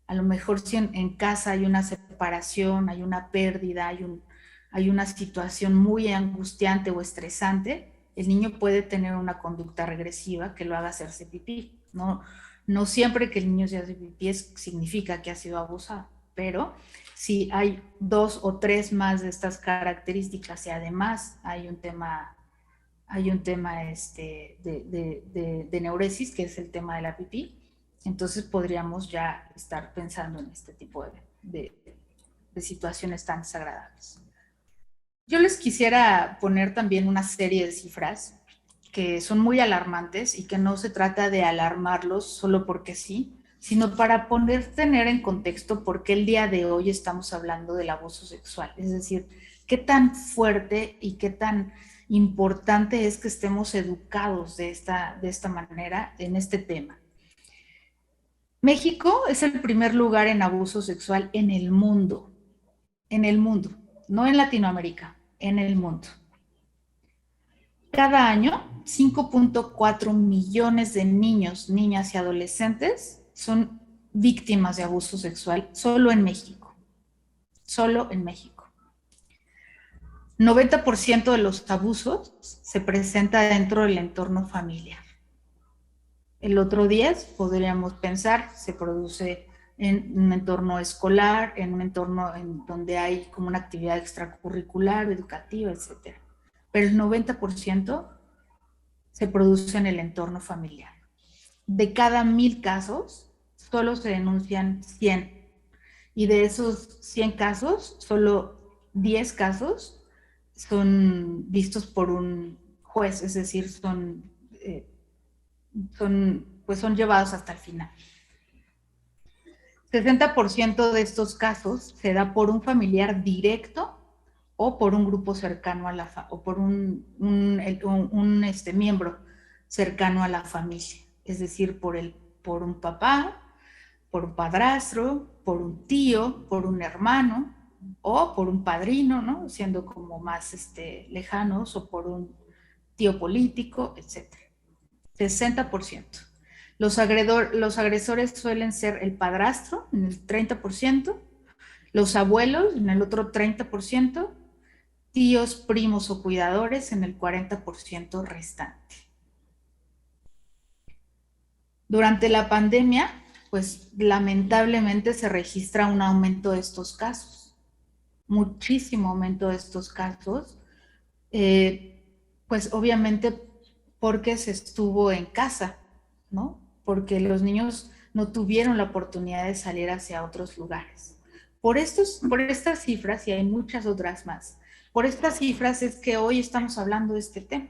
A lo mejor si en casa hay una separación, hay una pérdida, hay una situación muy angustiante o estresante, el niño puede tener una conducta regresiva que lo haga hacerse pipí. No siempre que el niño se hace pipí significa que ha sido abusado, pero si hay 2 o 3 más de estas características y además hay un tema de neuresis, que es el tema de la pipí, entonces podríamos ya estar pensando en este tipo de situaciones tan desagradables. Yo les quisiera poner también una serie de cifras que son muy alarmantes y que no se trata de alarmarlos solo porque sí, sino para tener en contexto por qué el día de hoy estamos hablando del abuso sexual. Es decir, qué tan fuerte y qué tan importante es que estemos educados de esta manera en este tema. México es el primer lugar en abuso sexual en el mundo, no en Latinoamérica, en el mundo. Cada año, 5.4 millones de niños, niñas y adolescentes son víctimas de abuso sexual solo en México. Solo en México. 90% de los abusos se presenta dentro del entorno familiar. El otro 10 podríamos pensar se produce en un entorno escolar, en un entorno en donde hay como una actividad extracurricular, educativa, etc. Pero el 90% se produce en el entorno familiar. De cada 1000 casos, solo se denuncian 100. Y de esos 100 casos, solo 10 casos son vistos por un juez, es decir, son llevados hasta el final. 60% de estos casos se da por un familiar directo o por un grupo cercano a la o por un miembro cercano a la familia, es decir, por un papá, por un padrastro, por un tío, por un hermano o por un padrino, ¿no? Siendo como más lejanos, o por un tío político, etc. 60%. Los agresores suelen ser el padrastro, en el 30%, los abuelos, en el otro 30%, tíos, primos o cuidadores, en el 40% restante. Durante la pandemia, pues lamentablemente se registra un aumento de estos casos, muchísimo aumento de estos casos, pues obviamente porque se estuvo en casa, ¿no? Porque los niños no tuvieron la oportunidad de salir hacia otros lugares. Por estas cifras, y hay muchas otras más, por estas cifras es que hoy estamos hablando de este tema,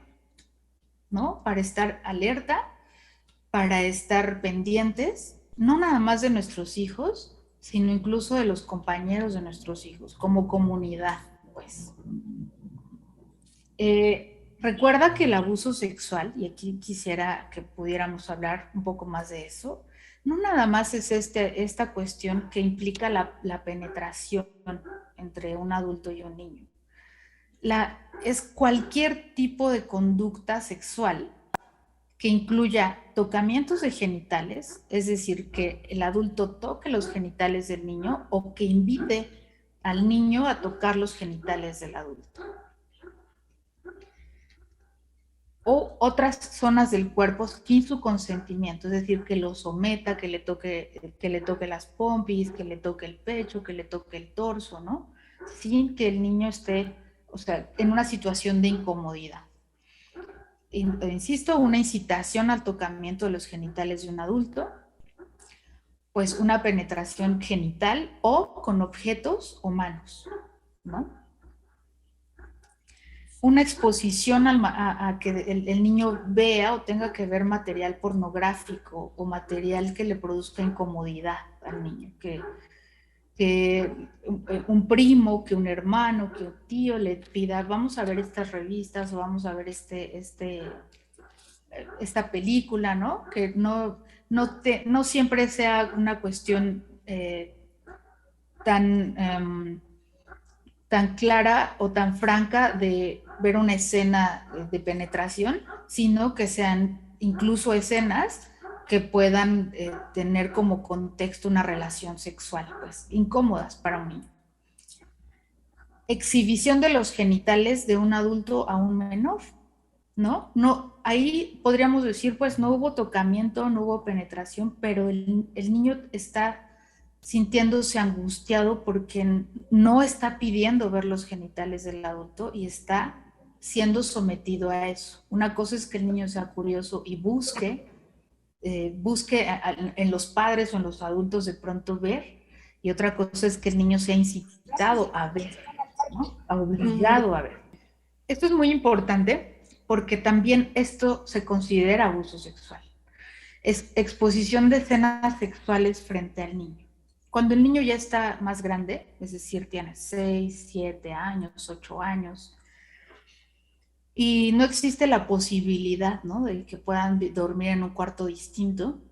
¿no? Para estar alerta, para estar pendientes, no nada más de nuestros hijos, sino incluso de los compañeros de nuestros hijos, como comunidad, pues. Recuerda que el abuso sexual, y aquí quisiera que pudiéramos hablar un poco más de eso, no nada más es esta cuestión que implica la penetración entre un adulto y un niño. Es cualquier tipo de conducta sexual que incluya tocamientos de genitales, es decir, que el adulto toque los genitales del niño o que invite al niño a tocar los genitales del adulto. O otras zonas del cuerpo sin su consentimiento, es decir, que lo someta, que le toque las pompis, que le toque el pecho, que le toque el torso, ¿no? Sin que el niño esté, o sea, en una situación de incomodidad. Insisto, una incitación al tocamiento de los genitales de un adulto, pues una penetración genital o con objetos o manos, ¿no? Una exposición a que el niño vea o tenga que ver material pornográfico o material que le produzca incomodidad al niño, que un primo, que un hermano, que un tío le pida, vamos a ver estas revistas o vamos a ver esta película, ¿no? Que no siempre sea una cuestión tan clara o tan franca de ver una escena de penetración, sino que sean incluso escenas que puedan tener como contexto una relación sexual, pues incómodas para un niño. Exhibición de los genitales de un adulto a un menor, ¿no? No, ahí podríamos decir, pues no hubo tocamiento, no hubo penetración, pero el niño está sintiéndose angustiado porque no está pidiendo ver los genitales del adulto y está siendo sometido a eso. Una cosa es que el niño sea curioso y busque en los padres o en los adultos de pronto ver, y otra cosa es que el niño sea incitado a ver, ¿no? Obligado a ver. Esto es muy importante porque también esto se considera abuso sexual. Es exposición de escenas sexuales frente al niño. Cuando el niño ya está más grande, es decir, tiene 6, 7 años, 8 años, y no existe la posibilidad, ¿no?, de que puedan dormir en un cuarto distinto,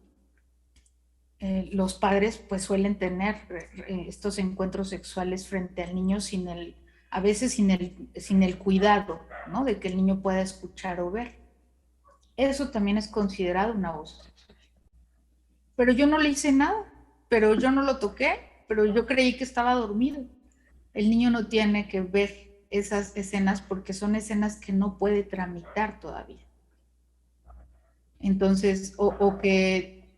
los padres pues suelen tener estos encuentros sexuales frente al niño a veces sin el cuidado, ¿no? De que el niño pueda escuchar o ver. Eso también es considerado un abuso sexual. Pero yo no le hice nada, pero yo no lo toqué, pero yo creí que estaba dormido. El niño no tiene que ver esas escenas porque son escenas que no puede tramitar todavía. Entonces, o que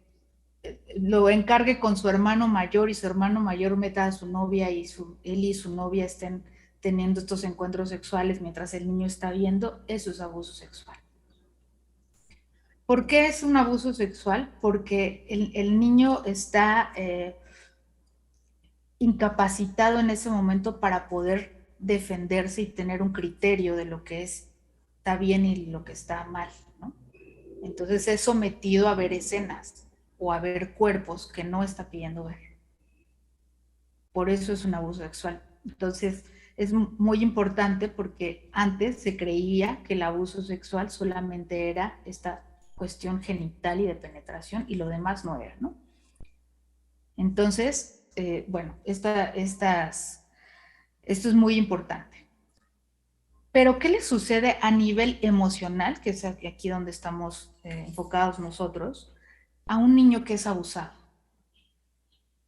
lo encargue con su hermano mayor y su hermano mayor meta a su novia y él y su novia estén teniendo estos encuentros sexuales mientras el niño está viendo, eso es abuso sexual. ¿Por qué es un abuso sexual? Porque el niño está incapacitado en ese momento para poder defenderse y tener un criterio de lo que está bien y lo que está mal, ¿no? Entonces es sometido a ver escenas o a ver cuerpos que no está pidiendo ver. Por eso es un abuso sexual. Entonces es muy importante porque antes se creía que el abuso sexual solamente era esta cuestión genital y de penetración y lo demás no era, ¿no? Entonces, bueno, esto es muy importante. Pero, ¿qué le sucede a nivel emocional, que es aquí donde estamos enfocados nosotros, a un niño que es abusado?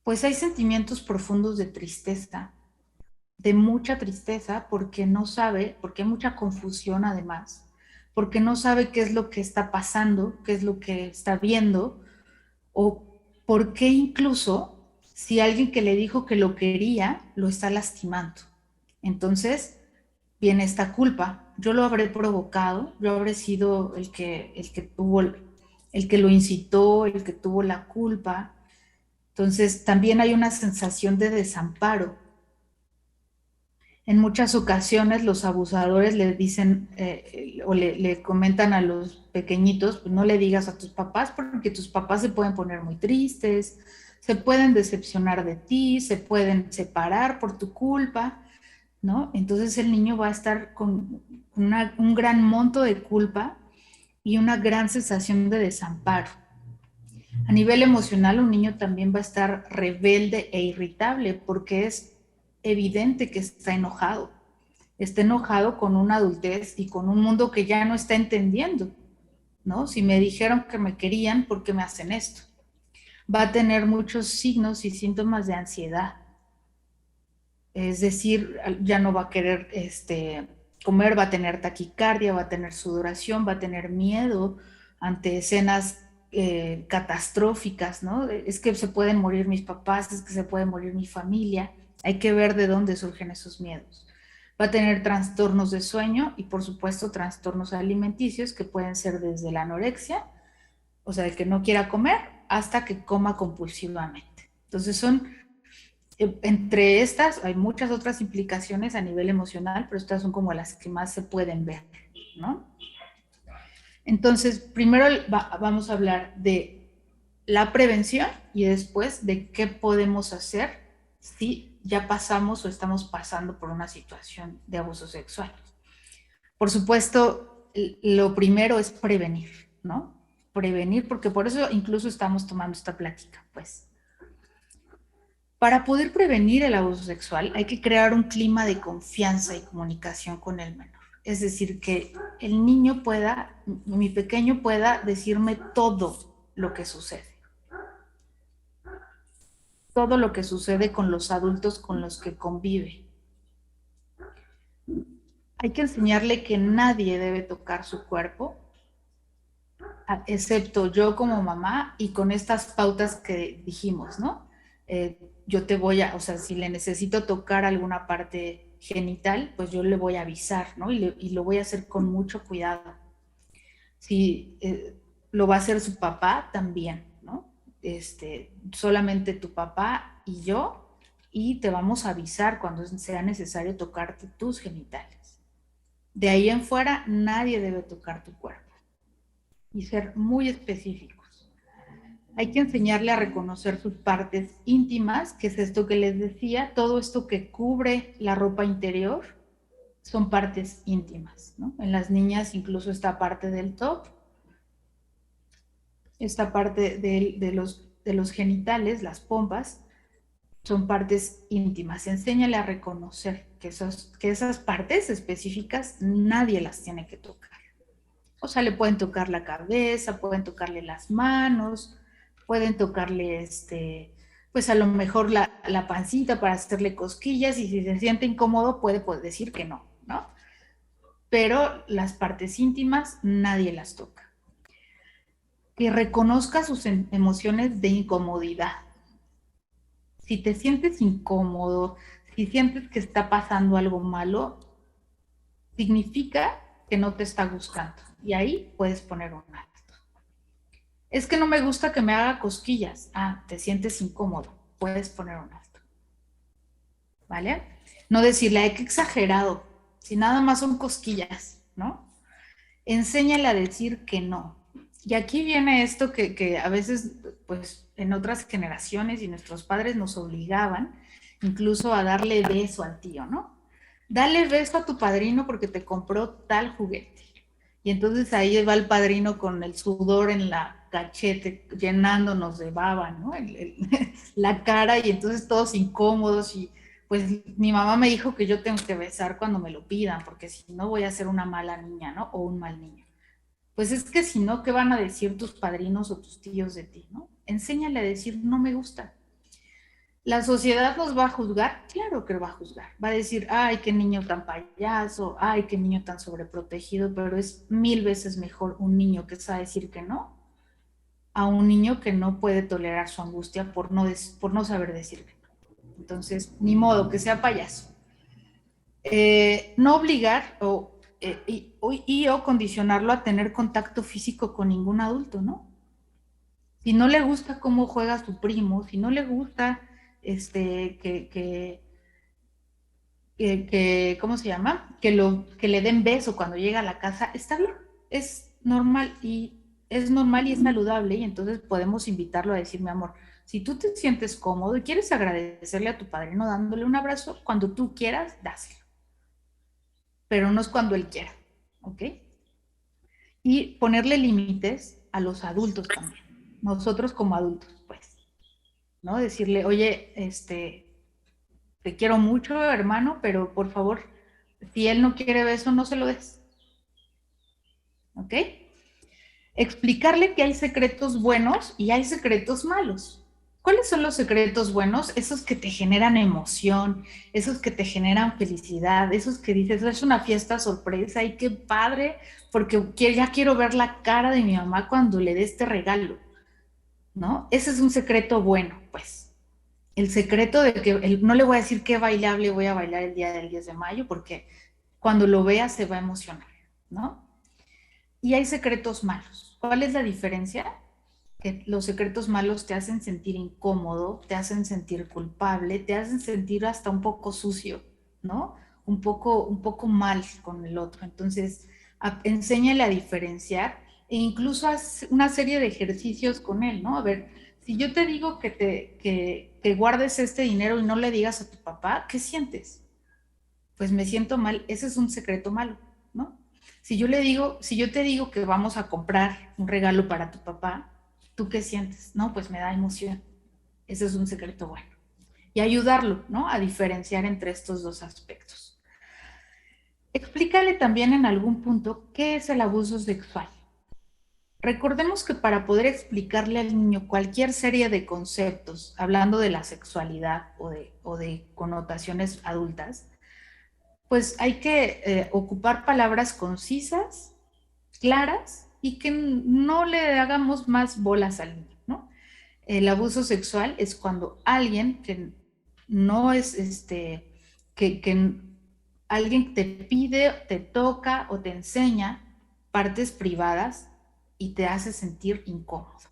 Pues hay sentimientos profundos de tristeza, de mucha tristeza, porque no sabe, porque hay mucha confusión además, porque no sabe qué es lo que está pasando, qué es lo que está viendo, o por qué incluso si alguien que le dijo que lo quería lo está lastimando. Entonces viene esta culpa. Yo lo habré provocado, yo habré sido el que tuvo, el que lo incitó, el que tuvo la culpa. Entonces también hay una sensación de desamparo. En muchas ocasiones los abusadores le dicen o le comentan a los pequeñitos, pues no le digas a tus papás porque tus papás se pueden poner muy tristes, se pueden decepcionar de ti, se pueden separar por tu culpa, ¿no? Entonces el niño va a estar con un gran monto de culpa y una gran sensación de desamparo. A nivel emocional, un niño también va a estar rebelde e irritable porque es evidente que está enojado con una adultez y con un mundo que ya no está entendiendo, ¿no? Si me dijeron que me querían, ¿por qué me hacen esto? Va a tener muchos signos y síntomas de ansiedad. Es decir, ya no va a querer comer, va a tener taquicardia, va a tener sudoración, va a tener miedo ante escenas catastróficas, ¿no? Es que se pueden morir mis papás, es que se puede morir mi familia. Hay que ver de dónde surgen esos miedos. Va a tener trastornos de sueño y, por supuesto, trastornos alimenticios que pueden ser desde la anorexia, o sea, de que no quiera comer, hasta que coma compulsivamente. Entonces entre estas hay muchas otras implicaciones a nivel emocional, pero estas son como las que más se pueden ver, ¿no? Entonces, primero vamos a hablar de la prevención y después de qué podemos hacer si ya pasamos o estamos pasando por una situación de abuso sexual. Por supuesto, lo primero es prevenir, ¿no? Prevenir, porque por eso incluso estamos tomando esta plática, pues. Para poder prevenir el abuso sexual hay que crear un clima de confianza y comunicación con el menor. Es decir, que el niño pueda, mi pequeño pueda decirme todo lo que sucede. Todo lo que sucede con los adultos con los que convive. Hay que enseñarle que nadie debe tocar su cuerpo, excepto yo como mamá y con estas pautas que dijimos, ¿no? Yo te voy a, o sea, si le necesito tocar alguna parte genital, pues yo le voy a avisar, ¿no? Y lo voy a hacer con mucho cuidado. Si lo va a hacer su papá también, ¿no? Solamente tu papá y yo, y te vamos a avisar cuando sea necesario tocarte tus genitales. De ahí en fuera, nadie debe tocar tu cuerpo. Y ser muy específicos. Hay que enseñarle a reconocer sus partes íntimas, que es esto que les decía, todo esto que cubre la ropa interior son partes íntimas, ¿no? En las niñas incluso esta parte del top, esta parte de los los genitales, las pompas, son partes íntimas. Enséñale a reconocer que esas partes específicas nadie las tiene que tocar. O sea, le pueden tocar la cabeza, pueden tocarle las manos, pueden tocarle pues a lo mejor la pancita para hacerle cosquillas, y si se siente incómodo puede decir que no, ¿no? Pero las partes íntimas nadie las toca. Que reconozca sus emociones de incomodidad. Si te sientes incómodo, si sientes que está pasando algo malo, significa que no te está gustando. Y ahí puedes poner un alto. Es que no me gusta que me haga cosquillas. Ah, te sientes incómodo. Puedes poner un alto. ¿Vale? No decirle, ay, qué exagerado. Si nada más son cosquillas, ¿no? Enséñale a decir que no. Y aquí viene esto que a veces, pues, en otras generaciones y nuestros padres nos obligaban incluso a darle beso al tío, ¿no? Dale beso a tu padrino porque te compró tal juguete. Y entonces ahí va el padrino con el sudor en la cachete, llenándonos de baba, ¿no? La cara, y entonces todos incómodos. Y pues mi mamá me dijo que yo tengo que besar cuando me lo pidan, porque si no voy a ser una mala niña, ¿no? O un mal niño. Pues es que si no, ¿qué van a decir tus padrinos o tus tíos de ti, ¿no? Enséñale a decir, no me gusta. ¿La sociedad nos va a juzgar? Claro que va a juzgar. Va a decir, ay, qué niño tan payaso, ay, qué niño tan sobreprotegido, pero es 1000 veces mejor un niño que sabe decir que no a un niño que no puede tolerar su angustia por no saber decir que no. Entonces, ni modo, que sea payaso. No obligar o condicionarlo a tener contacto físico con ningún adulto, ¿no? Si no le gusta cómo juega su primo, si no le gusta ¿cómo se llama? Que le den beso cuando llega a la casa, está bien, es normal y es saludable, y entonces podemos invitarlo a decir, mi amor, si tú te sientes cómodo y quieres agradecerle a tu padrino dándole un abrazo, cuando tú quieras, dáselo, pero no es cuando él quiera, ¿ok? Y ponerle límites a los adultos también, nosotros como adultos, pues, ¿no? Decirle, oye, te quiero mucho, hermano, pero por favor, si él no quiere beso, no se lo des. ¿Ok? Explicarle que hay secretos buenos y hay secretos malos. ¿Cuáles son los secretos buenos? Esos que te generan emoción, esos que te generan felicidad, esos que dices, es una fiesta sorpresa y qué padre, porque ya quiero ver la cara de mi mamá cuando le dé este regalo, ¿no? Ese es un secreto bueno, pues. El secreto de que no le voy a decir qué bailable voy a bailar el día del 10 de mayo, porque cuando lo vea se va a emocionar, ¿no? Y hay secretos malos. ¿Cuál es la diferencia? Que los secretos malos te hacen sentir incómodo, te hacen sentir culpable, te hacen sentir hasta un poco sucio, ¿no? Un poco mal con el otro. Entonces, enséñale a diferenciar, e incluso haz una serie de ejercicios con él, ¿no? A ver, si yo te digo que guardes este dinero y no le digas a tu papá, ¿qué sientes? Pues me siento mal, ese es un secreto malo, ¿no? Si yo te digo que vamos a comprar un regalo para tu papá, ¿tú qué sientes? No, pues me da emoción. Ese es un secreto bueno. Y ayudarlo, ¿no? A diferenciar entre estos dos aspectos. Explícale también en algún punto qué es el abuso sexual. Recordemos que para poder explicarle al niño cualquier serie de conceptos, hablando de la sexualidad o de connotaciones adultas, pues hay que ocupar palabras concisas, claras, y que no le hagamos más bolas al niño, ¿no? El abuso sexual es cuando alguien que no es que alguien te pide, te toca o te enseña partes privadas y te hace sentir incómodo.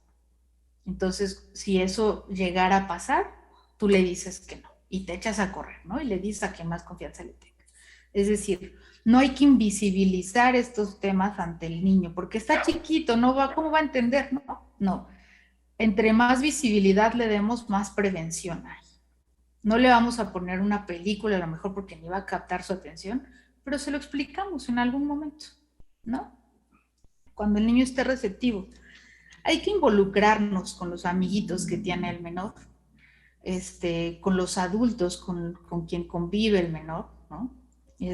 Entonces, si eso llegara a pasar, tú le dices que no y te echas a correr, ¿no? Y le dices a quien más confianza le tenga. Es decir, no hay que invisibilizar estos temas ante el niño, porque está chiquito, ¿cómo va a entender? No. Entre más visibilidad le demos, más prevención hay. No le vamos a poner una película, a lo mejor porque ni va a captar su atención, pero se lo explicamos en algún momento, ¿no? Cuando el niño esté receptivo. Hay que involucrarnos con los amiguitos que tiene el menor, con los adultos con quien convive el menor, ¿no?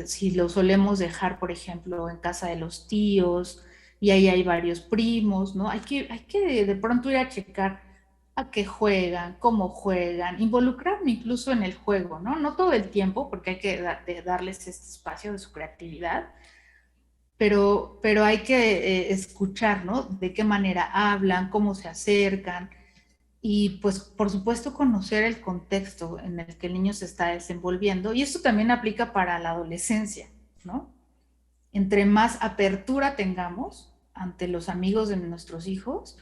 Si lo solemos dejar, por ejemplo, en casa de los tíos y ahí hay varios primos, ¿no? Hay que de pronto ir a checar a qué juegan, cómo juegan, involucrarme incluso en el juego, ¿no? No todo el tiempo, porque hay que darles este espacio de su creatividad, pero hay que escuchar, ¿no? De qué manera hablan, cómo se acercan, y pues por supuesto conocer el contexto en el que el niño se está desenvolviendo, y esto también aplica para la adolescencia, ¿no? Entre más apertura tengamos ante los amigos de nuestros hijos,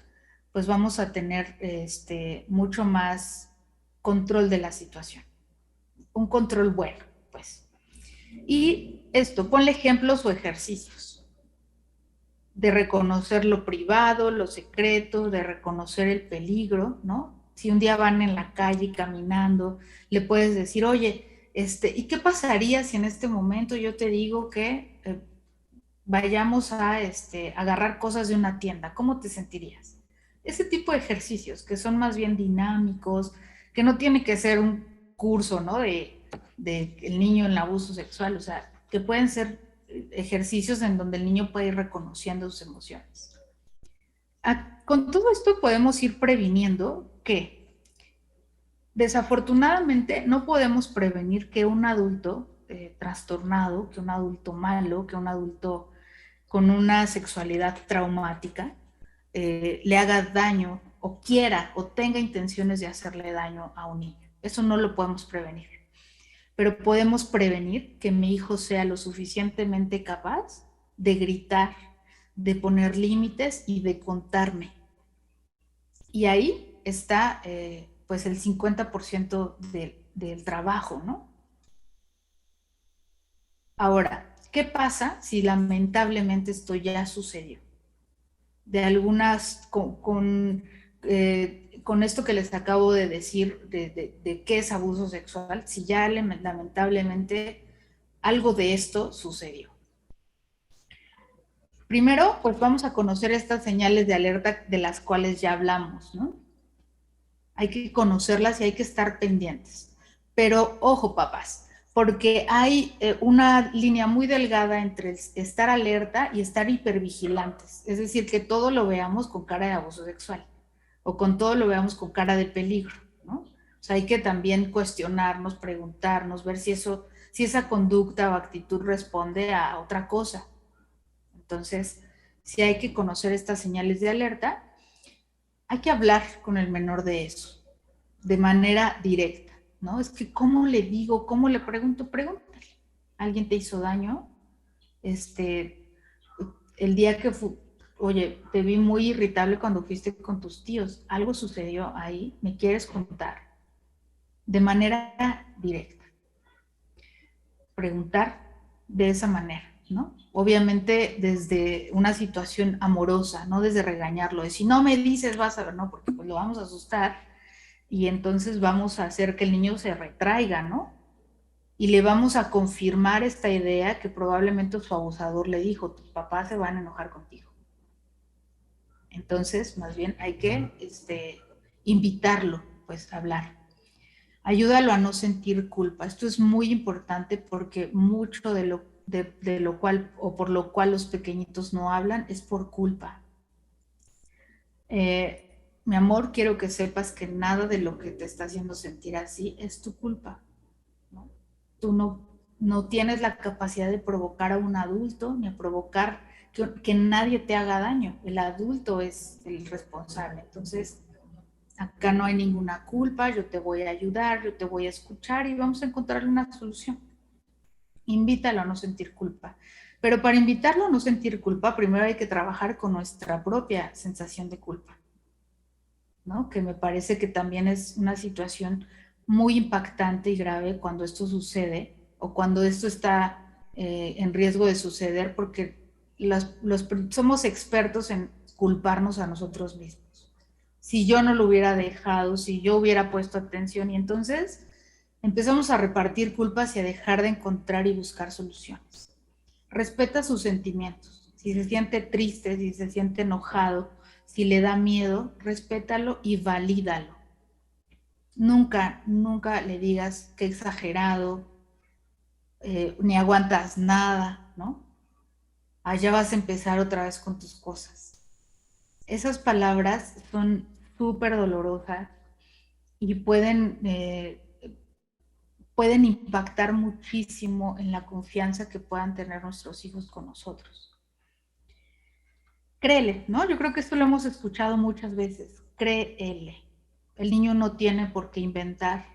pues vamos a tener mucho más control de la situación, un control bueno, pues. Y esto, ponle ejemplos o ejercicios de reconocer lo privado, lo secreto, de reconocer el peligro, ¿no? Si un día van en la calle caminando, le puedes decir, oye, ¿y qué pasaría si en este momento yo te digo que vayamos a agarrar cosas de una tienda? ¿Cómo te sentirías? Ese tipo de ejercicios que son más bien dinámicos, que no tiene que ser un curso, ¿no? De el niño en el abuso sexual, o sea, que pueden ser ejercicios en donde el niño puede ir reconociendo sus emociones. Con todo esto podemos ir previniendo que desafortunadamente no podemos prevenir que un adulto trastornado, que un adulto malo, que un adulto con una sexualidad traumática le haga daño o quiera o tenga intenciones de hacerle daño a un niño. Eso no lo podemos prevenir. Pero podemos prevenir que mi hijo sea lo suficientemente capaz de gritar, de poner límites y de contarme. Y ahí está pues el 50% del trabajo, ¿no? Ahora, ¿qué pasa si lamentablemente esto ya sucedió? De algunas, con esto que les acabo de decir, de qué es abuso sexual, si ya lamentablemente algo de esto sucedió. Primero, pues vamos a conocer estas señales de alerta de las cuales ya hablamos, ¿no? Hay que conocerlas y hay que estar pendientes. Pero ojo, papás, porque hay una línea muy delgada entre estar alerta y estar hipervigilantes. Es decir, que todo lo veamos con cara de abuso sexual o con todo lo veamos con cara de peligro, ¿no? O sea, hay que también cuestionarnos, preguntarnos, ver si esa conducta o actitud responde a otra cosa. Entonces, si hay que conocer estas señales de alerta, hay que hablar con el menor de eso, de manera directa, ¿no? Es que, ¿cómo le digo? ¿Cómo le pregunto? Pregúntale. ¿Alguien te hizo daño? El día que oye, te vi muy irritable cuando fuiste con tus tíos. ¿Algo sucedió ahí? ¿Me quieres contar? De manera directa. Preguntar de esa manera, ¿no? Obviamente desde una situación amorosa, no desde regañarlo, de si no me dices vas a ver, no, porque pues lo vamos a asustar y entonces vamos a hacer que el niño se retraiga, ¿no? Y le vamos a confirmar esta idea que probablemente su abusador le dijo, tus papás se van a enojar contigo. Entonces, más bien hay que invitarlo, pues, a hablar. Ayúdalo a no sentir culpa. Esto es muy importante porque mucho de lo cual o por lo cual los pequeñitos no hablan es por culpa. Mi amor, quiero que sepas que nada de lo que te está haciendo sentir así es tu culpa, ¿no? Tú no tienes la capacidad de provocar a un adulto ni a provocar que nadie te haga daño. El adulto es el responsable. Entonces, acá no hay ninguna culpa, yo te voy a ayudar, yo te voy a escuchar y vamos a encontrar una solución. Invítalo a no sentir culpa. Pero para invitarlo a no sentir culpa, primero hay que trabajar con nuestra propia sensación de culpa, ¿no? Que me parece que también es una situación muy impactante y grave cuando esto sucede o cuando esto está en riesgo de suceder, porque somos expertos en culparnos a nosotros mismos. Si yo no lo hubiera dejado, si yo hubiera puesto atención, y entonces empezamos a repartir culpas y a dejar de encontrar y buscar soluciones. Respeta sus sentimientos. Si se siente triste, si se siente enojado, Si le da miedo, respétalo y valídalo. Nunca, nunca le digas que exagerado, ni aguantas nada, ¿no? Allá vas a empezar otra vez con tus cosas. Esas palabras son súper dolorosas y pueden impactar muchísimo en la confianza que puedan tener nuestros hijos con nosotros. Créele, ¿no? Yo creo que esto lo hemos escuchado muchas veces. Créele. El niño no tiene por qué inventar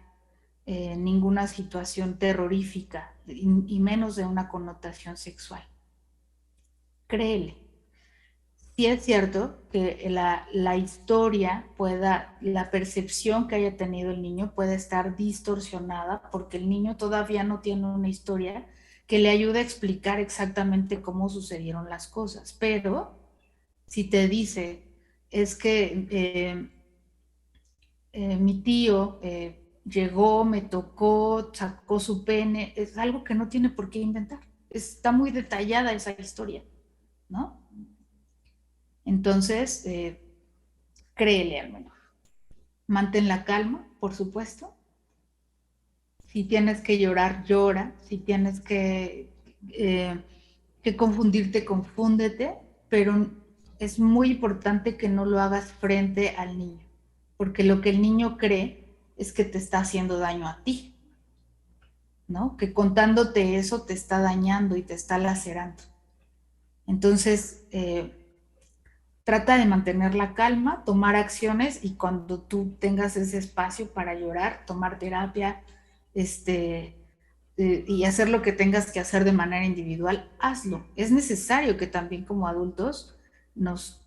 ninguna situación terrorífica y menos de una connotación sexual. Créele. Sí es cierto que la historia la percepción que haya tenido el niño puede estar distorsionada porque el niño todavía no tiene una historia que le ayude a explicar exactamente cómo sucedieron las cosas. Pero si te dice, es que mi tío llegó, me tocó, sacó su pene, es algo que no tiene por qué inventar. Está muy detallada esa historia, ¿no? Entonces, créele al menos. Mantén la calma, por supuesto. Si tienes que llorar, llora. Si tienes que confundirte, confúndete. Pero es muy importante que no lo hagas frente al niño. Porque lo que el niño cree es que te está haciendo daño a ti, ¿no? Que contándote eso te está dañando y te está lacerando. Entonces, trata de mantener la calma, tomar acciones y cuando tú tengas ese espacio para llorar, tomar terapia, y hacer lo que tengas que hacer de manera individual, hazlo. Es necesario que también como adultos nos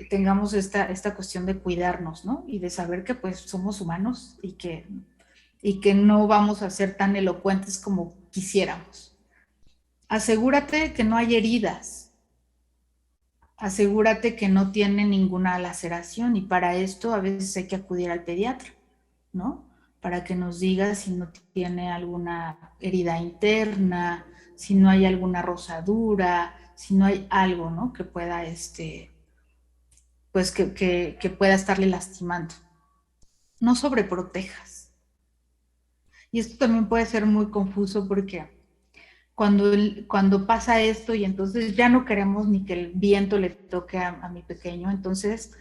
tengamos esta cuestión de cuidarnos, ¿no? Y de saber que pues somos humanos y que no vamos a ser tan elocuentes como quisiéramos. Asegúrate que no hay heridas. Asegúrate que no tiene ninguna laceración y para esto a veces hay que acudir al pediatra, ¿no? Para que nos diga si no tiene alguna herida interna, si no hay alguna rosadura, si no hay algo, ¿no? Que pueda, pues que pueda estarle lastimando. No sobreprotejas. Y esto también puede ser muy confuso porque cuando pasa esto y entonces ya no queremos ni que el viento le toque a mi pequeño, entonces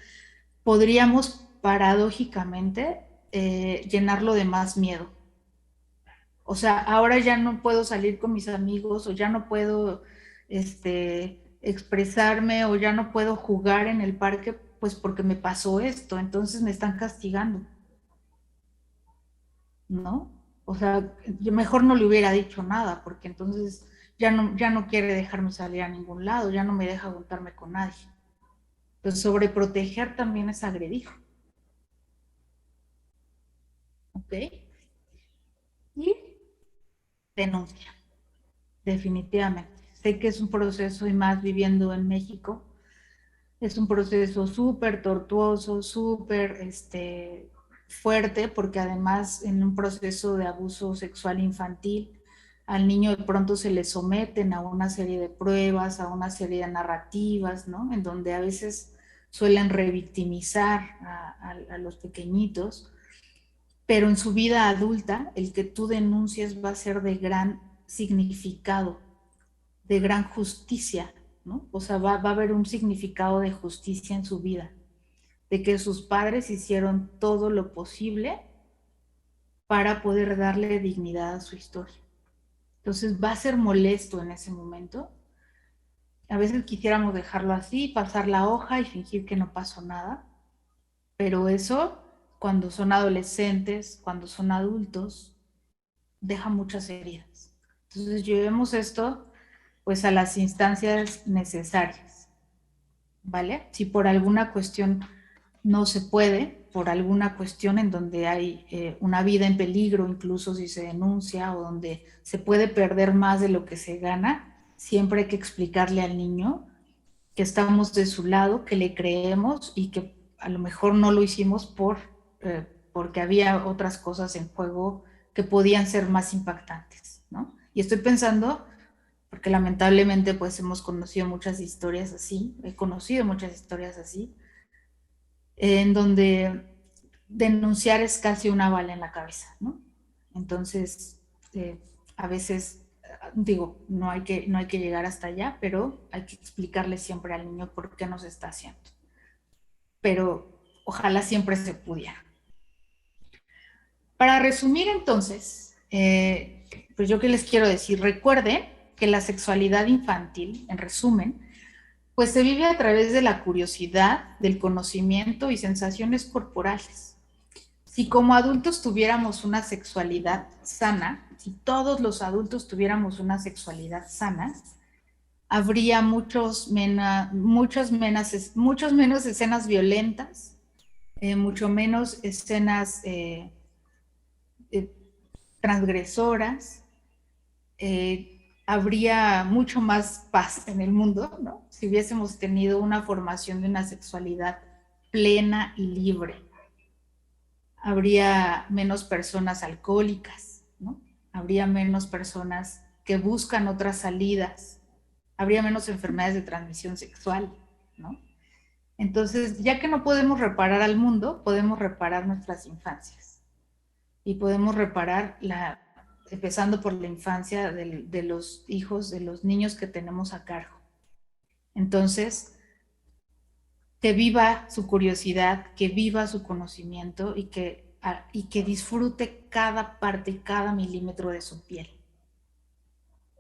podríamos paradójicamente llenarlo de más miedo. O sea, ahora ya no puedo salir con mis amigos o ya no puedo expresarme o ya no puedo jugar en el parque, pues porque me pasó esto, entonces me están castigando, ¿no? O sea, yo mejor no le hubiera dicho nada, porque entonces ya no quiere dejarme salir a ningún lado, ya no me deja juntarme con nadie. Entonces, sobreproteger también es agredir. ¿Ok? Y denuncia, definitivamente. Sé que es un proceso y más viviendo en México, es un proceso súper tortuoso, súper fuerte, porque además en un proceso de abuso sexual infantil, al niño de pronto se le someten a una serie de pruebas, a una serie de narrativas, ¿no? En donde a veces suelen revictimizar a los pequeñitos, pero en su vida adulta el que tú denuncies va a ser de gran significado, de gran justicia, ¿no? O sea, va a haber un significado de justicia en su vida, de que sus padres hicieron todo lo posible para poder darle dignidad a su historia. Entonces va a ser molesto en ese momento. A veces quisiéramos dejarlo así, pasar la hoja y fingir que no pasó nada, pero eso, cuando son adolescentes, cuando son adultos, deja muchas heridas. Entonces llevemos esto pues a las instancias necesarias, ¿vale? Si por alguna cuestión no se puede, por alguna cuestión en donde hay una vida en peligro, incluso si se denuncia o donde se puede perder más de lo que se gana, siempre hay que explicarle al niño que estamos de su lado, que le creemos y que a lo mejor no lo hicimos porque había otras cosas en juego que podían ser más impactantes, ¿no? Y estoy pensando, porque lamentablemente pues hemos conocido muchas historias así, he conocido muchas historias así, en donde denunciar es casi una bala en la cabeza, ¿no? Entonces, a veces, digo, no hay que llegar hasta allá, pero hay que explicarle siempre al niño por qué nos está haciendo. Pero ojalá siempre se pudiera. Para resumir entonces, pues yo qué les quiero decir, recuerden que la sexualidad infantil, en resumen, pues se vive a través de la curiosidad, del conocimiento y sensaciones corporales. Si como adultos tuviéramos una sexualidad sana, si todos los adultos tuviéramos una sexualidad sana, habría muchos menos escenas violentas, mucho menos escenas transgresoras, habría mucho más paz en el mundo, ¿no? Si hubiésemos tenido una formación de una sexualidad plena y libre. Habría menos personas alcohólicas, ¿no? Habría menos personas que buscan otras salidas, habría menos enfermedades de transmisión sexual, ¿no? Entonces, ya que no podemos reparar al mundo, podemos reparar nuestras infancias y podemos reparar empezando por la infancia de los hijos, de los niños que tenemos a cargo. Entonces, que viva su curiosidad, que viva su conocimiento y que disfrute cada parte y cada milímetro de su piel,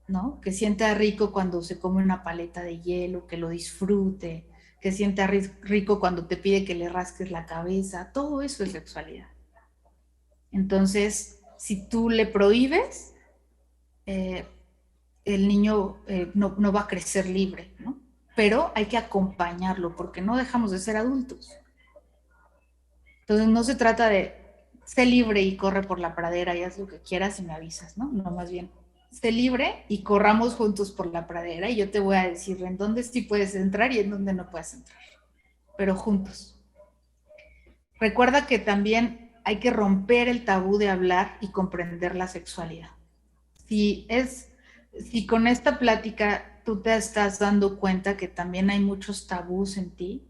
¿no? Que sienta rico cuando se come una paleta de hielo, que lo disfrute, que sienta rico cuando te pide que le rasques la cabeza, todo eso es sexualidad. Entonces, si tú le prohíbes, el niño no va a crecer libre, ¿no? Pero hay que acompañarlo porque no dejamos de ser adultos. Entonces no se trata de sé libre y corre por la pradera y haz lo que quieras y me avisas, ¿no? No, más bien, sé libre y corramos juntos por la pradera y yo te voy a decir en dónde sí puedes entrar y en dónde no puedes entrar, pero juntos. Recuerda que también hay que romper el tabú de hablar y comprender la sexualidad. Si con esta plática tú te estás dando cuenta que también hay muchos tabús en ti,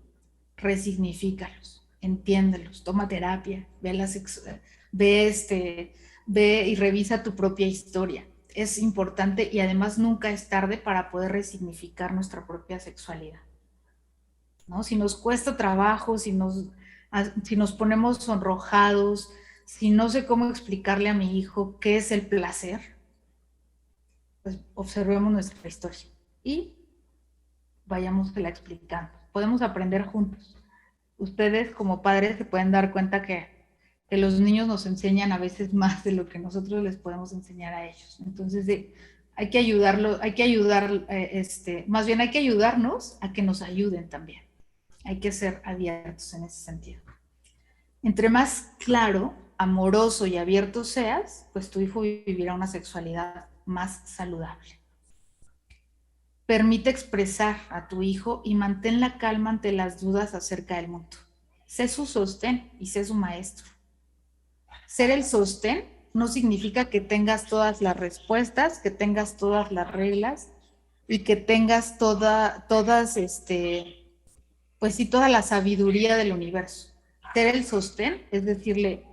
resignifícalos, entiéndelos, toma terapia, ve y revisa tu propia historia. Es importante y además nunca es tarde para poder resignificar nuestra propia sexualidad, ¿no? Si nos cuesta trabajo, si nos ponemos sonrojados, si no sé cómo explicarle a mi hijo qué es el placer, pues observemos nuestra historia y vayámosla explicando. Podemos aprender juntos. Ustedes como padres se pueden dar cuenta que los niños nos enseñan a veces más de lo que nosotros les podemos enseñar a ellos. Entonces, hay que ayudarlo, más bien hay que ayudarnos a que nos ayuden también. Hay que ser abiertos en ese sentido. Entre más claro, amoroso y abierto seas, pues tu hijo vivirá una sexualidad más saludable. Permite expresar a tu hijo y mantén la calma ante las dudas acerca del mundo. Sé su sostén y sé su maestro. Ser el sostén no significa que tengas todas las respuestas, que tengas todas las reglas y que tengas toda la sabiduría del universo. Ser el sostén es decirle,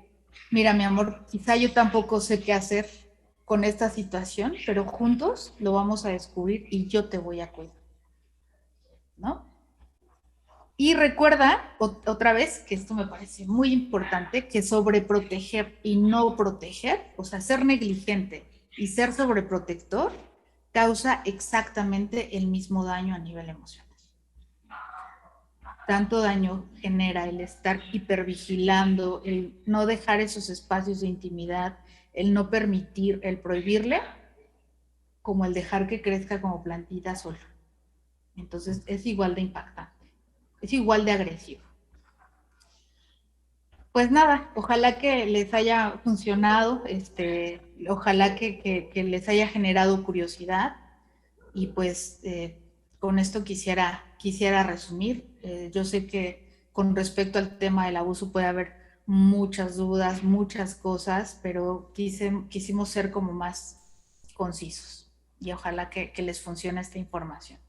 mira mi amor, quizá yo tampoco sé qué hacer con esta situación, pero juntos lo vamos a descubrir y yo te voy a cuidar, ¿no? Y recuerda, otra vez, que esto me parece muy importante, que sobreproteger y no proteger, o sea, ser negligente y ser sobreprotector, causa exactamente el mismo daño a nivel emocional. Tanto daño genera el estar hipervigilando, el no dejar esos espacios de intimidad, el no permitir, el prohibirle, como el dejar que crezca como plantita solo. Entonces es igual de impactante, es igual de agresivo. Pues nada, ojalá que les haya funcionado, ojalá que les haya generado curiosidad y pues con esto quisiera resumir. Yo sé que con respecto al tema del abuso puede haber muchas dudas, muchas cosas, pero quisimos ser como más concisos y ojalá que les funcione esta información.